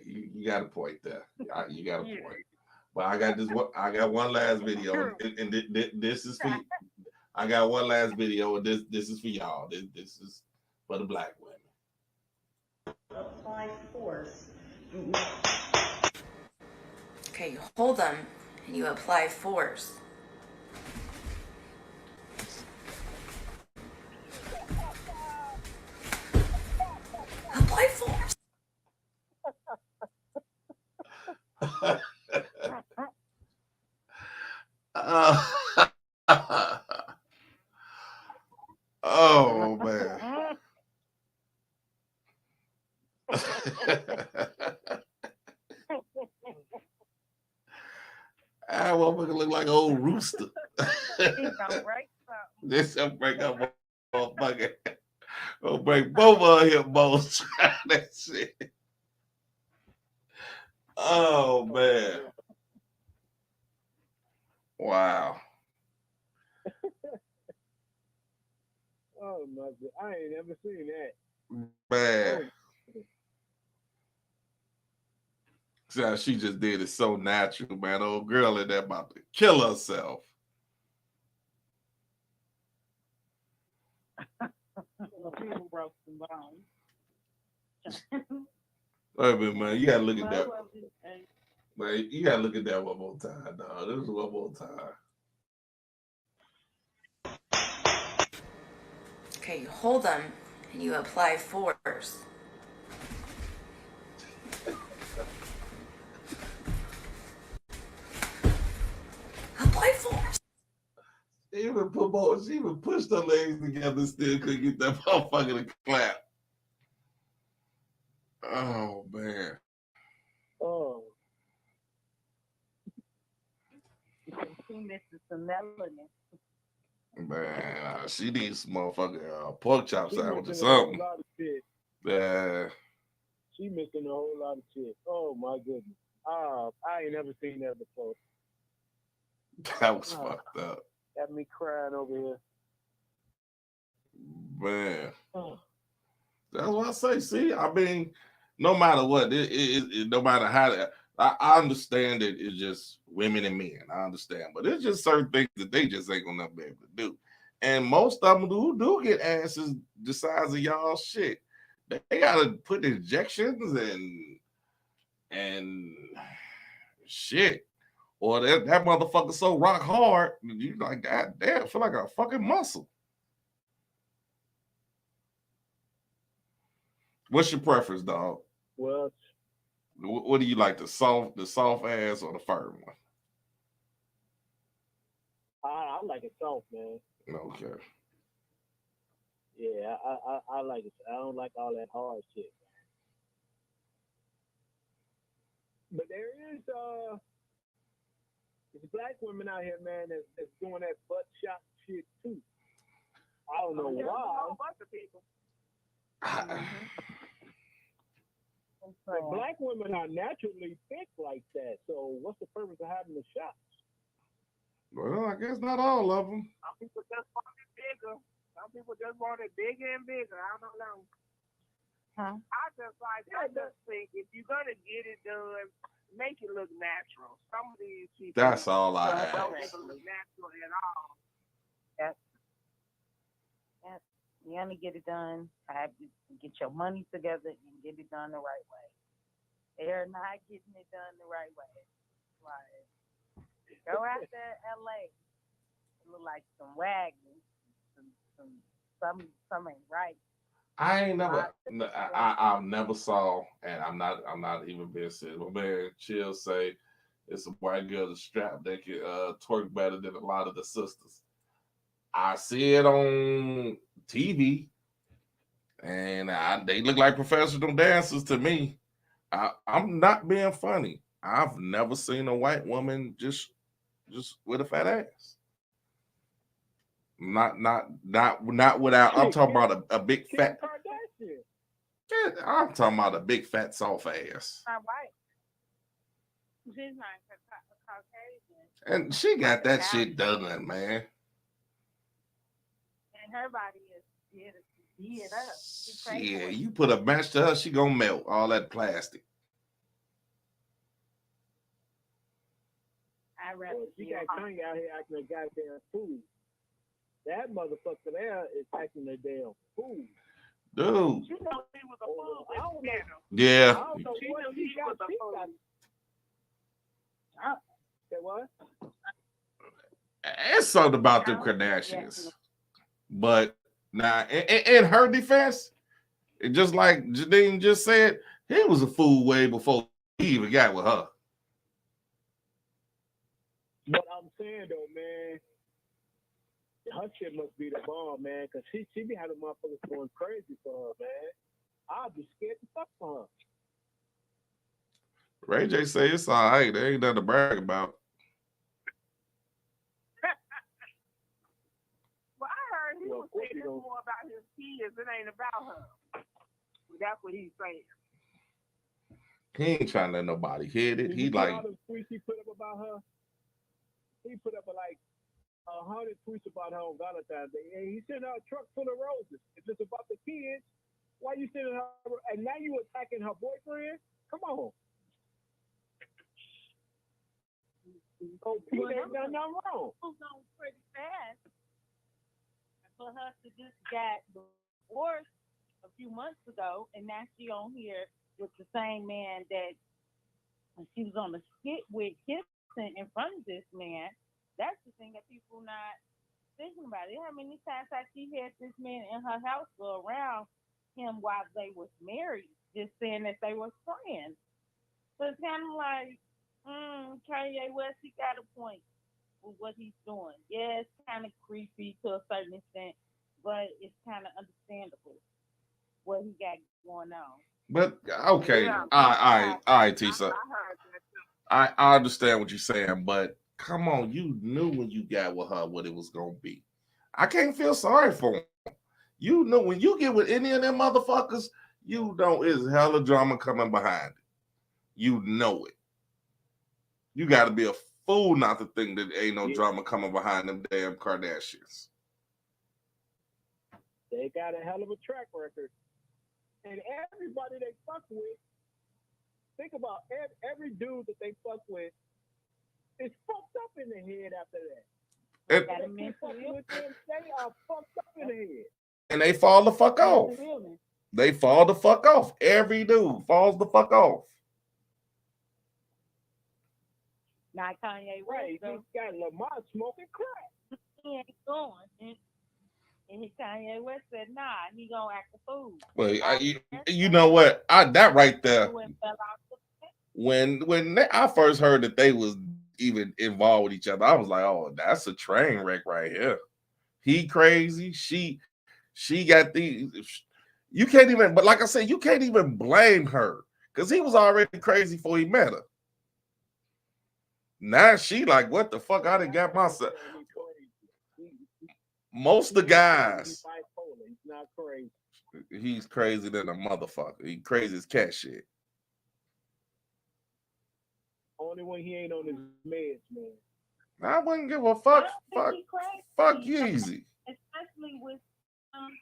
you got a point there. You got a point. But I got this. I got one last video, and this is for. I got one last video, and this is for y'all. This is for the black women. Apply force. Okay, you hold them and you apply force. Apply force. Oh man. I motherfucker look like an old rooster. This will break up motherfucker. Gonna break both of our hip bones. That shit. Oh man. Wow. Oh my God, I ain't never seen that. Man. So she just did it so natural, man. Old girl in there about to kill herself. People broke some bones. Wait a minute, man. You gotta look at that. Man, you gotta look at that one more time, dog. This is one more time. Okay, you hold them and you apply force. Apply force. She even pushed her legs together, still couldn't get that motherfucker to clap. Oh man. Oh. She misses some melanin. Man, she needs some motherfucking pork chop She sandwich or missing a whole something. lot of shit. Yeah. She missing a whole lot of shit. Oh my goodness. I ain't never seen that before. That was fucked up. Got me crying over here. Man. Oh. That's what I say. See, I mean, no matter what, no matter how, I understand that it's just women and men. I understand, but it's just certain things that they just ain't gonna be able to do. And most of them do get asses the size of y'all shit. They gotta put injections and shit, or that motherfucker so rock hard, you like, God damn, feel like a fucking muscle. What's your preference, dog? Well, what do you like, the soft ass or the firm one? I like it soft, man. Okay. Yeah, I like it. I don't like all that hard shit. But there is there's black women out here, man, that's doing that butt shot shit too. I don't know why. But black women are naturally thick like that. So what's the purpose of having the shots? Well, I guess not all of them. Some people just want it bigger. Some people just want it bigger and bigger. I don't know. Huh? I just think if you're gonna get it done, make it look natural. Some of these people, That's all I don't ask. make it look natural at all. You want to get it done, have to get your money together and get it done the right way. They're not getting it done the right way. Like, go out there, LA. It look like some wagons. Some ain't right. I've never saw, and I'm not even being serious. My man Chill say it's a white girl that's strapped that can twerk better than a lot of the sisters. I see it on TV, and they look like professional dancers to me. I'm not being funny. I've never seen a white woman just with a fat ass. Not without. I'm talking about a big fat. I'm talking about a big fat soft ass. Not white. She's not Caucasian. And she got that shit done, man. And her body is beautiful. Eat it up. She crazy. Yeah, you put a match to her, she gonna melt all that plastic. I'd rather Well, she see her. got Kanye out here acting a goddamn fool. That motherfucker there is acting a damn fool. Dude. She know he was a fool. I don't know. Yeah. I don't know She what knew he he got. was a He fool. got. Say what? It's something about them Kardashians. But now, in her defense, it just like Janine just said, he was a fool way before he even got with her. But I'm saying though, man, her shit must be the bomb, man, because she be having motherfuckers going crazy for her, man. I'd be scared to fuck for her. Ray J say it's all right. There ain't nothing to brag about. Well, I heard he was saying it's more about his kids. It ain't about her. That's what he's saying. He ain't trying to let nobody hit it. He like all the tweets he put up about her. He put up like 100 tweets about her on Valentine's Day. And he sent her a truck full of roses. If it's about the kids, why you sending her? And now you attacking her boyfriend? Come on. Oh, Pete ain't done nothing wrong. Moved on pretty fast. For her to just got divorced a few months ago, and now she on here with the same man that she was on the skit with, kissing in front of this man. That's the thing that people not thinking about. It. How many times has she had this man in her house or around him while they was married, just saying that they were friends? So it's kind of like, Kanye West, he got a point with what he's doing. Yeah, it's kind of creepy to a certain extent, but it's kind of understandable what he got going on. But okay, all right, Tisa. I understand what you're saying, but come on, you knew when you got with her what it was gonna be. I can't feel sorry for him. You know when you get with any of them motherfuckers, you know it's hella drama coming behind it. You know it. You got to be a fool not to think that ain't no drama coming behind them damn Kardashians. They got a hell of a track record. And everybody they fuck with, think about every dude that they fuck with is fucked up in the head after that. And, they fucking with them, they are fucked up in the head. And they fall the fuck off. They fall the fuck off. Every dude falls the fuck off. Not Kanye West. Right, he got Lamar smoking crack. He ain't going. And Kanye West said, nah, he gonna act a fool. Well, you know what? That right there. When I first heard that they was even involved with each other, I was like, oh, that's a train wreck right here. He crazy. She got these. You can't even. But like I said, you can't even blame her because he was already crazy before he met her. Now she like, what the fuck? I done got myself. Most of the guys. He's not crazy. He's crazy than a motherfucker. He crazy as cat shit. Only when he ain't on his meds, man. I wouldn't give a fuck. Fuck Yeezy. Especially with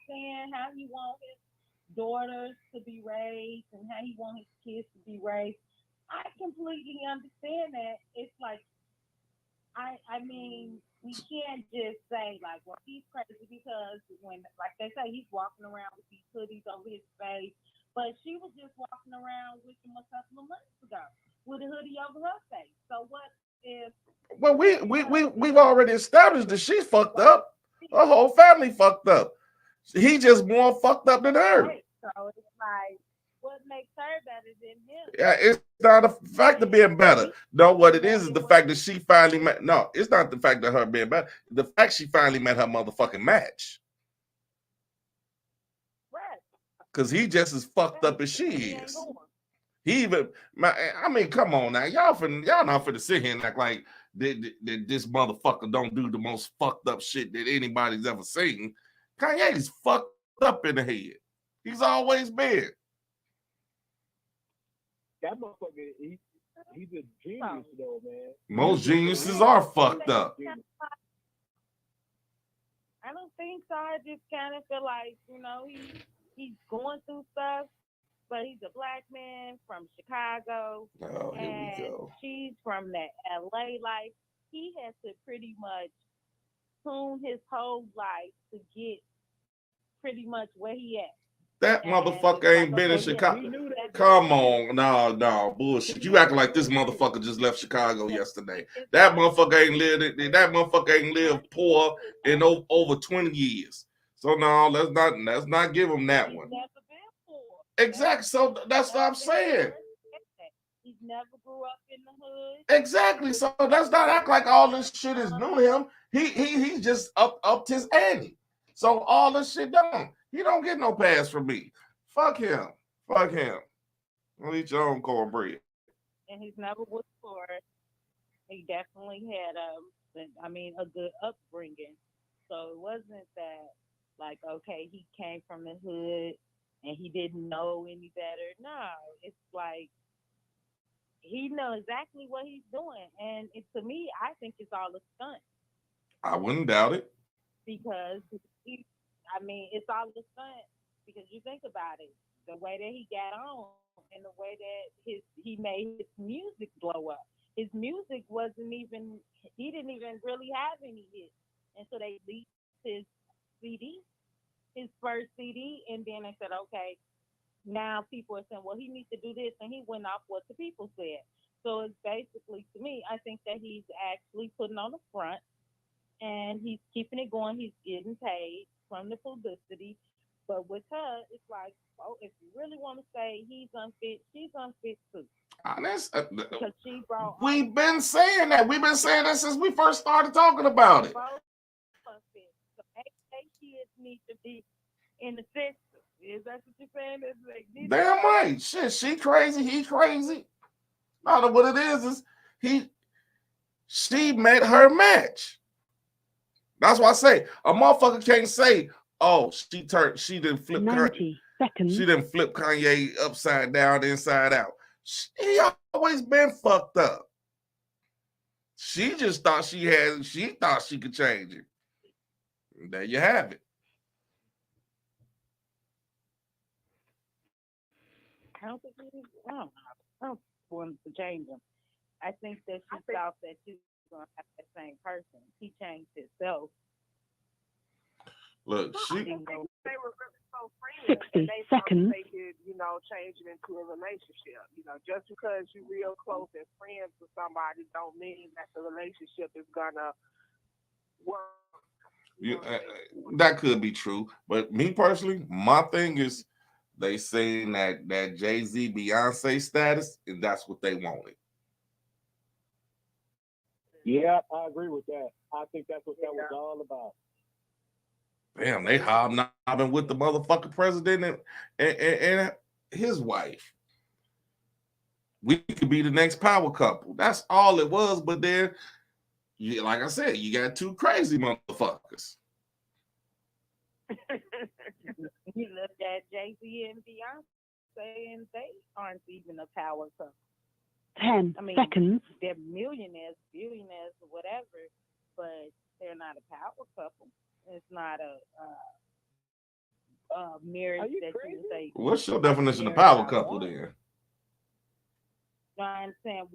saying how he want his daughters to be raised and how he want his kids to be raised. I completely understand that. It's like, I mean, we can't just say like, well, he's crazy because when, like they say, he's walking around with these hoodies over his face, but she was just walking around with him a couple of months ago with a hoodie over her face. So what if? Well, we've already established that she's fucked up. Her whole family fucked up. He just more fucked up than her. Right. So it's like, what makes her better than him? Yeah, it's not a fact of being better. No, what it is the fact that she finally met. No, it's not the fact that her being better. The fact she finally met her motherfucking match. Right. Because he just as fucked up as she is. He even, I mean, come on now, y'all not finna sit here and act like that this motherfucker don't do the most fucked up shit that anybody's ever seen. Kanye's fucked up in the head. He's always been. That motherfucker, he's a genius though, man. Most geniuses are fucked up. I don't think so. I just kind of feel like, he's going through stuff, but he's a black man from Chicago, Oh, here we and go. she's from that LA life. He has to pretty much tune his whole life to get pretty much where he at. That And motherfucker it's ain't like, been in okay, yeah, Chicago. He knew that. Come on, no, bullshit. You acting like this motherfucker just left Chicago yesterday. That motherfucker ain't lived. That motherfucker ain't lived poor in over 20 years. So no, let's not give him that he's one. never been poor. Exactly. So that's what I'm saying. He's never grew up in the hood. Exactly. So let's not act like all this shit is new to him. He just upped his ante. So all this shit done. He don't get no pass from me. Fuck him. Fuck him. I'll eat your own cornbread. And he's never was poor. He definitely had a good upbringing. So it wasn't that like, okay, he came from the hood and he didn't know any better. No, it's like he knows exactly what he's doing. And to me, I think it's all a stunt. I wouldn't doubt it. Because it's all a stunt. Because you think about it, the way that he got on and the way that he made his music blow up. His music he didn't even really have any hits. And so they leaked his CD, his first CD, and then they said, okay, now people are saying, well, he needs to do this, and he went off what the people said. So it's basically, to me, I think that he's actually putting on the front, and he's keeping it going. He's getting paid from the publicity. But with her, it's like, oh, if you really want to say he's unfit, she's unfit too. Honest, Because she brought we've been saying that. We've been saying that since we first started talking about it. both unfit. So they kids need to be in the system. Is that what you're saying? It's like, Damn right. Shit, she crazy. He crazy. No, what it is she met her match. That's why I say a motherfucker can't say, oh, she didn't flip 90 seconds. She didn't flip Kanye upside down, inside out. He always been fucked up. She just thought she thought she could change it. And there you have it. I don't want to change him. I think that she thought that she was going to have that same person. He changed himself. Look, I think they were really so friends. 60 they seconds. They could, change it into a relationship. Just because you're real close and friends with somebody don't mean that the relationship is gonna work. That could be true, but me personally, my thing is they saying that Jay-Z Beyonce status, and that's what they wanted. Yeah, I agree with that. I think that's what that was all about. Damn, they hobnobbing with the motherfucking president and his wife. We could be the next power couple. That's all it was. But then, like I said, you got two crazy motherfuckers. You look at Jay-Z and Beyonce, and they aren't even a power couple. 10 seconds. They're millionaires, billionaires, or whatever, but they're not a power couple. It's not a marriage that crazy? you would say. What's your definition of power couple then? I understand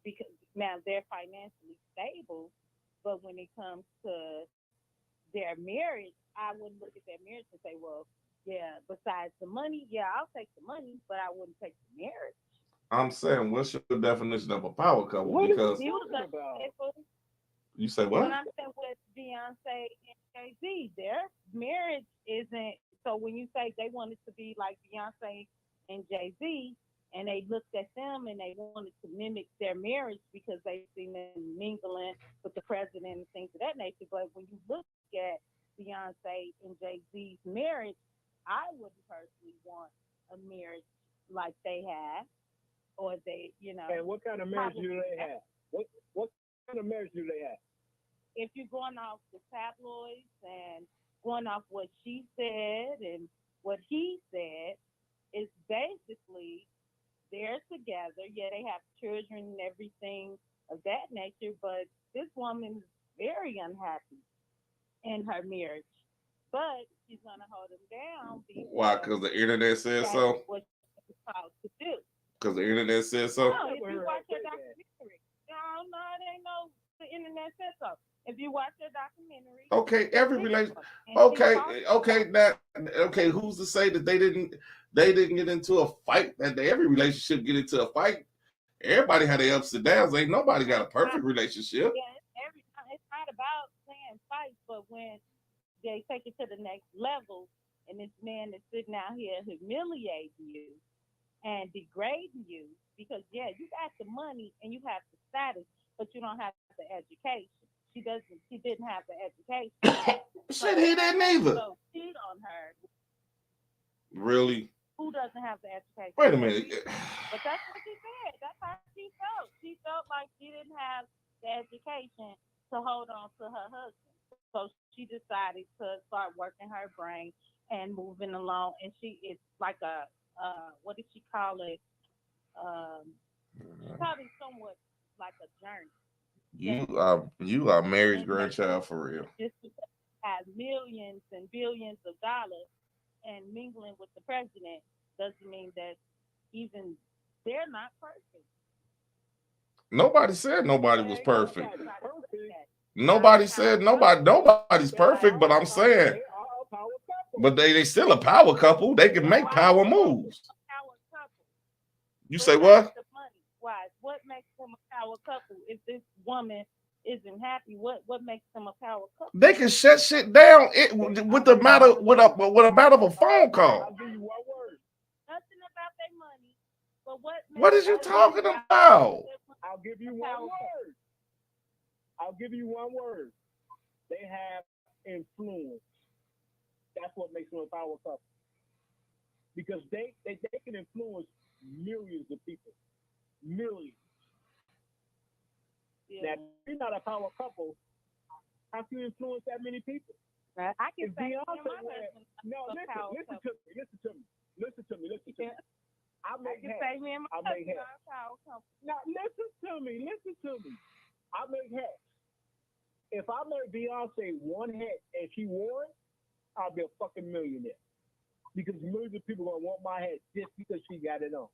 because now they're financially stable, but when it comes to their marriage, I wouldn't look at their marriage and say, well, yeah, besides the money, yeah, I'll take the money, but I wouldn't take the marriage. I'm saying, what's your definition of a power couple? What because you say what? But I'm saying with Beyonce and Jay-Z, their marriage isn't. So when you say they wanted to be like Beyonce and Jay-Z, and they looked at them and they wanted to mimic their marriage because they seen them mingling with the president and things of that nature. But when you look at Beyonce and Jay-Z's marriage, I wouldn't personally want a marriage like they have, or they, And what kind of marriage do they have? What kind of marriage do they have? If you're going off the tabloids and going off what she said and what he said, it's basically they're together. Yeah, they have children and everything of that nature, but this woman is very unhappy. in her marriage. But she's gonna hold him down Why? because Because the internet said that's so. what she's supposed to do. Because the internet said so. No, if you watch her documentary, no, it ain't no. The internet said so. If you watch her documentary, Okay, every relation. Okay, who's to say that they didn't get into a fight? That every relationship get into a fight. Everybody had their ups and downs. Ain't nobody got a perfect relationship. Yeah, it's not about saying fights, but when they take it to the next level, and this man is sitting out here humiliating you and degrading you because you got the money and you have the status, but you don't have the education. She didn't have the education. Shit, he didn't either. So cheat on her. Really? Who doesn't have the education? Wait a minute. But that's what she said. That's how she felt. She felt like she didn't have the education to hold on to her husband. So she decided to start working her brain and moving along. And it's like a, what did she call it? She called it somewhat like a journey. You are Mary's grandchild for real. Just because she has millions and billions of dollars and mingling with the president doesn't mean that even they're not perfect. Nobody said nobody was perfect. Nobody said nobody's perfect, but I'm saying, but they still a power couple. They can make power moves. You say what? Why? What makes them a power couple? If this woman isn't happy, what makes them a power couple? They can shut shit down with the matter with a matter of a phone call. I'll give you one word. Nothing about their money, but what is you talking about? I'll give you one word. I'll give you one word. They have influence. That's what makes them a power couple. Because they can influence millions of people. Millions. Yeah. Now, if you're not a power couple, how can you influence that many people? I can say no, listen to me. I make hats. Now, listen to me. I make hats. If I made Beyonce one hat and she wore it, I'll be a fucking millionaire. Because millions of people are going to want my hat just because she got it on.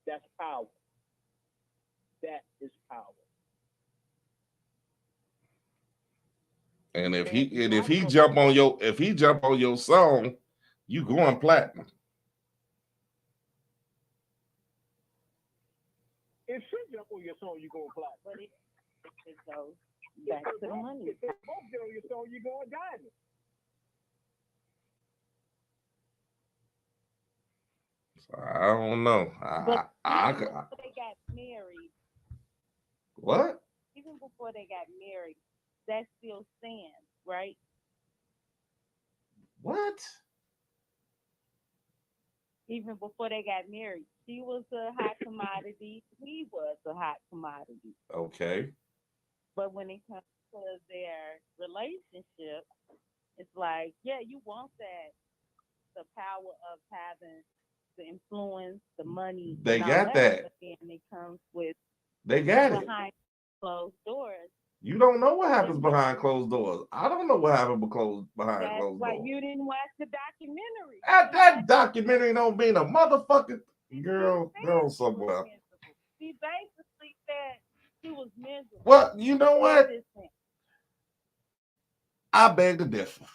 That's power. That is power. And if he jump on your song, you going platinum. If she jump on your song, you going platinum. But it goes back to the money. If they both get on your song, you going diamond. I don't know. They got married. What? Even before they got married, that still stands, right? What? Even before they got married, she was a hot commodity. He was a hot commodity. Okay. But when it comes to their relationship, it's like, yeah, you want that, the power of having the influence, the money. They got that. And it comes with they got it behind closed doors. You don't know what happens behind closed doors. I don't know what happened behind That's closed why doors. you didn't watch the documentary. That documentary don't mean a motherfucking girl somewhere. She basically said she was miserable. Well, you know what? I beg to differ.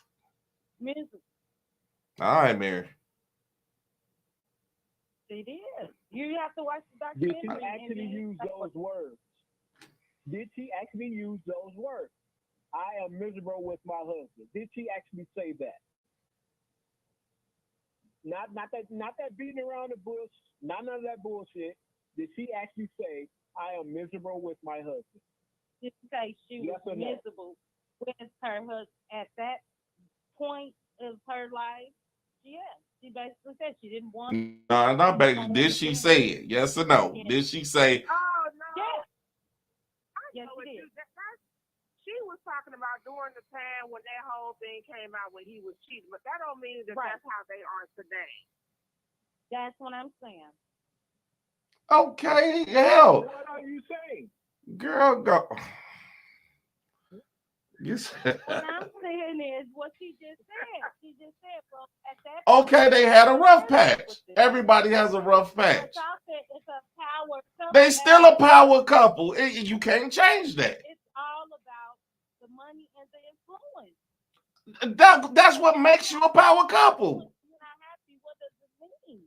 Miserable. All right, Mary. It is. You have to watch the documentary. Did she actually use those words? Did she actually use those words? I am miserable with my husband. Did she actually say that? Not that beating around the bush, none of that bullshit. Did she actually say, I am miserable with my husband? Did she say she was miserable with her husband at that point of her life? Yeah. She basically said she didn't want. No, not basically. Did she say it? Yes or no? Did she say? Oh no. Yes. Yes, she did. She was talking about during the time when that whole thing came out when he was cheating, but that don't mean that that's how they are today. That's what I'm saying. Okay, hell. What are you saying? Girl, go. Yes. What I'm saying is what she just said. She just said, well, at that Okay, point, they had a rough patch. with this. Everybody has a rough patch. That's all I said. It's a power couple. They still a power couple. You can't change that. It's all about the money and the influence. That's what makes you a power couple. You're not happy. What does it mean?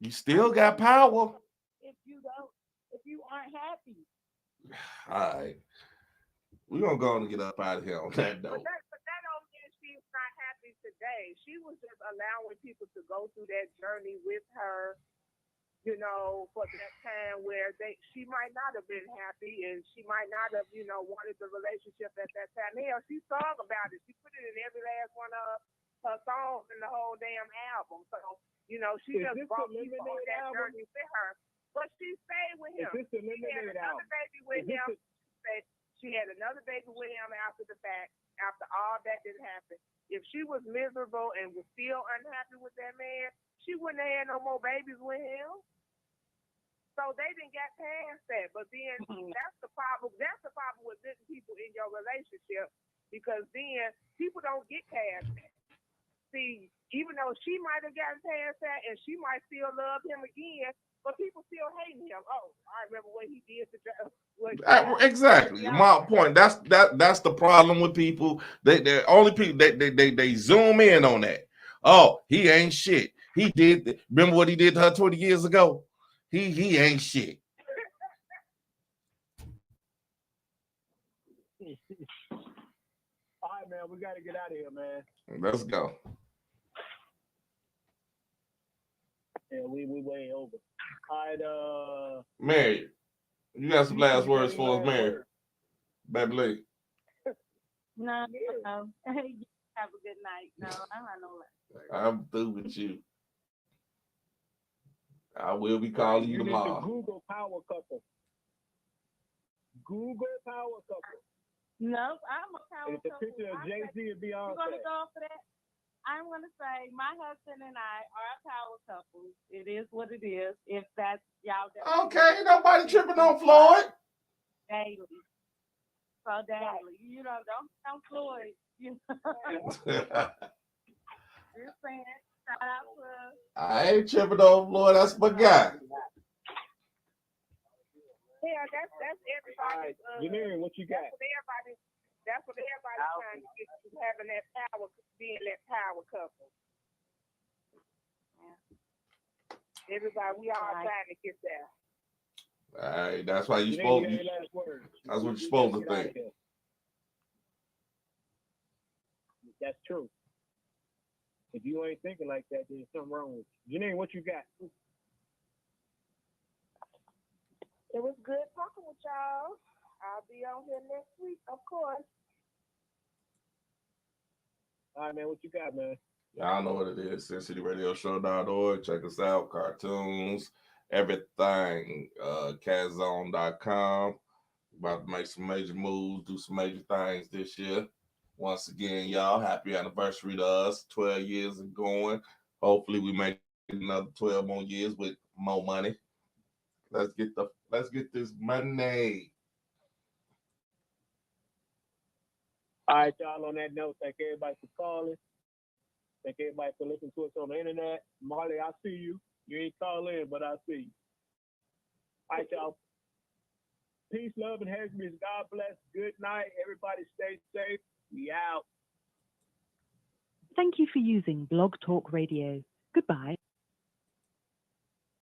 You still got power. If you aren't happy. All right. We're gonna go and get up out of here on that note. But that don't mean she's not happy today. She was just allowing people to go through that journey with her, you know, for that time where she might not have been happy and she might not have, you know, wanted the relationship at that time. Hell, she sung about it. She put it in every last one of her songs in the whole damn album. So, you know, she just brought people on that journey with her. But she stayed with him. Is this the Lemonade album? Baby with him. She had another baby with him after the fact, after all that didn't happen. If she was miserable and was still unhappy with that man, she wouldn't have had no more babies with him. So they didn't get past that. But then that's the problem. That's the problem with getting people in your relationship, because then people don't get past that. See, even though she might have gotten past that and she might still love him again, but people still hating him. Oh, I remember what he did to Exactly. My point. That's the problem with people. They only people they zoom in on that. Oh, he ain't shit. He did. Remember what he did to her 20 years ago? He ain't shit. All right, man. We got to get out of here, man. Let's go. Yeah, we way over. All right, Mary, you got some last words for us, Mary? Baby Lee. No. Have a good night. No, I don't have no last words. I'm through with you. I will be calling you tomorrow. Google power couple. Google power couple. No, I'm a power It's a couple. picture of Jay-Z and Beyonce. You're going to go for that? I'm going to say my husband and I are a power couple. It is what it is. If that's y'all. Okay, nobody tripping on Floyd. Daily. So daily. You know, don't Floyd. You know. Just saying. Shout out to. I ain't tripping on Floyd. That's my guy. Yeah, that's everybody. Janine, what you got? That's what everybody's trying to get to, having that power, being that power couple. Yeah. Everybody, we all trying to get there. All right, that's why you supposed. That's what you're supposed to think. That's true. If you ain't thinking like that, there's something wrong with you. Janine, what you got? It was good talking with y'all. I'll be on here next week, of course. All right, man. What you got, man? Y'all know what it is. SinCityRadioShow.org. Check us out. Cartoons, everything. CatZone.com. About to make some major moves, do some major things this year. Once again, y'all, happy anniversary to us. 12 years and going. Hopefully, we make another 12 more years with more money. Let's get this money. All right, y'all, on that note, thank everybody for calling. Thank everybody for listening to us on the internet. Marley, I see you. You ain't call in, but I see you. All right, y'all. Peace, love, and happiness. God bless. Good night. Everybody stay safe. We out. Thank you for using Blog Talk Radio. Goodbye.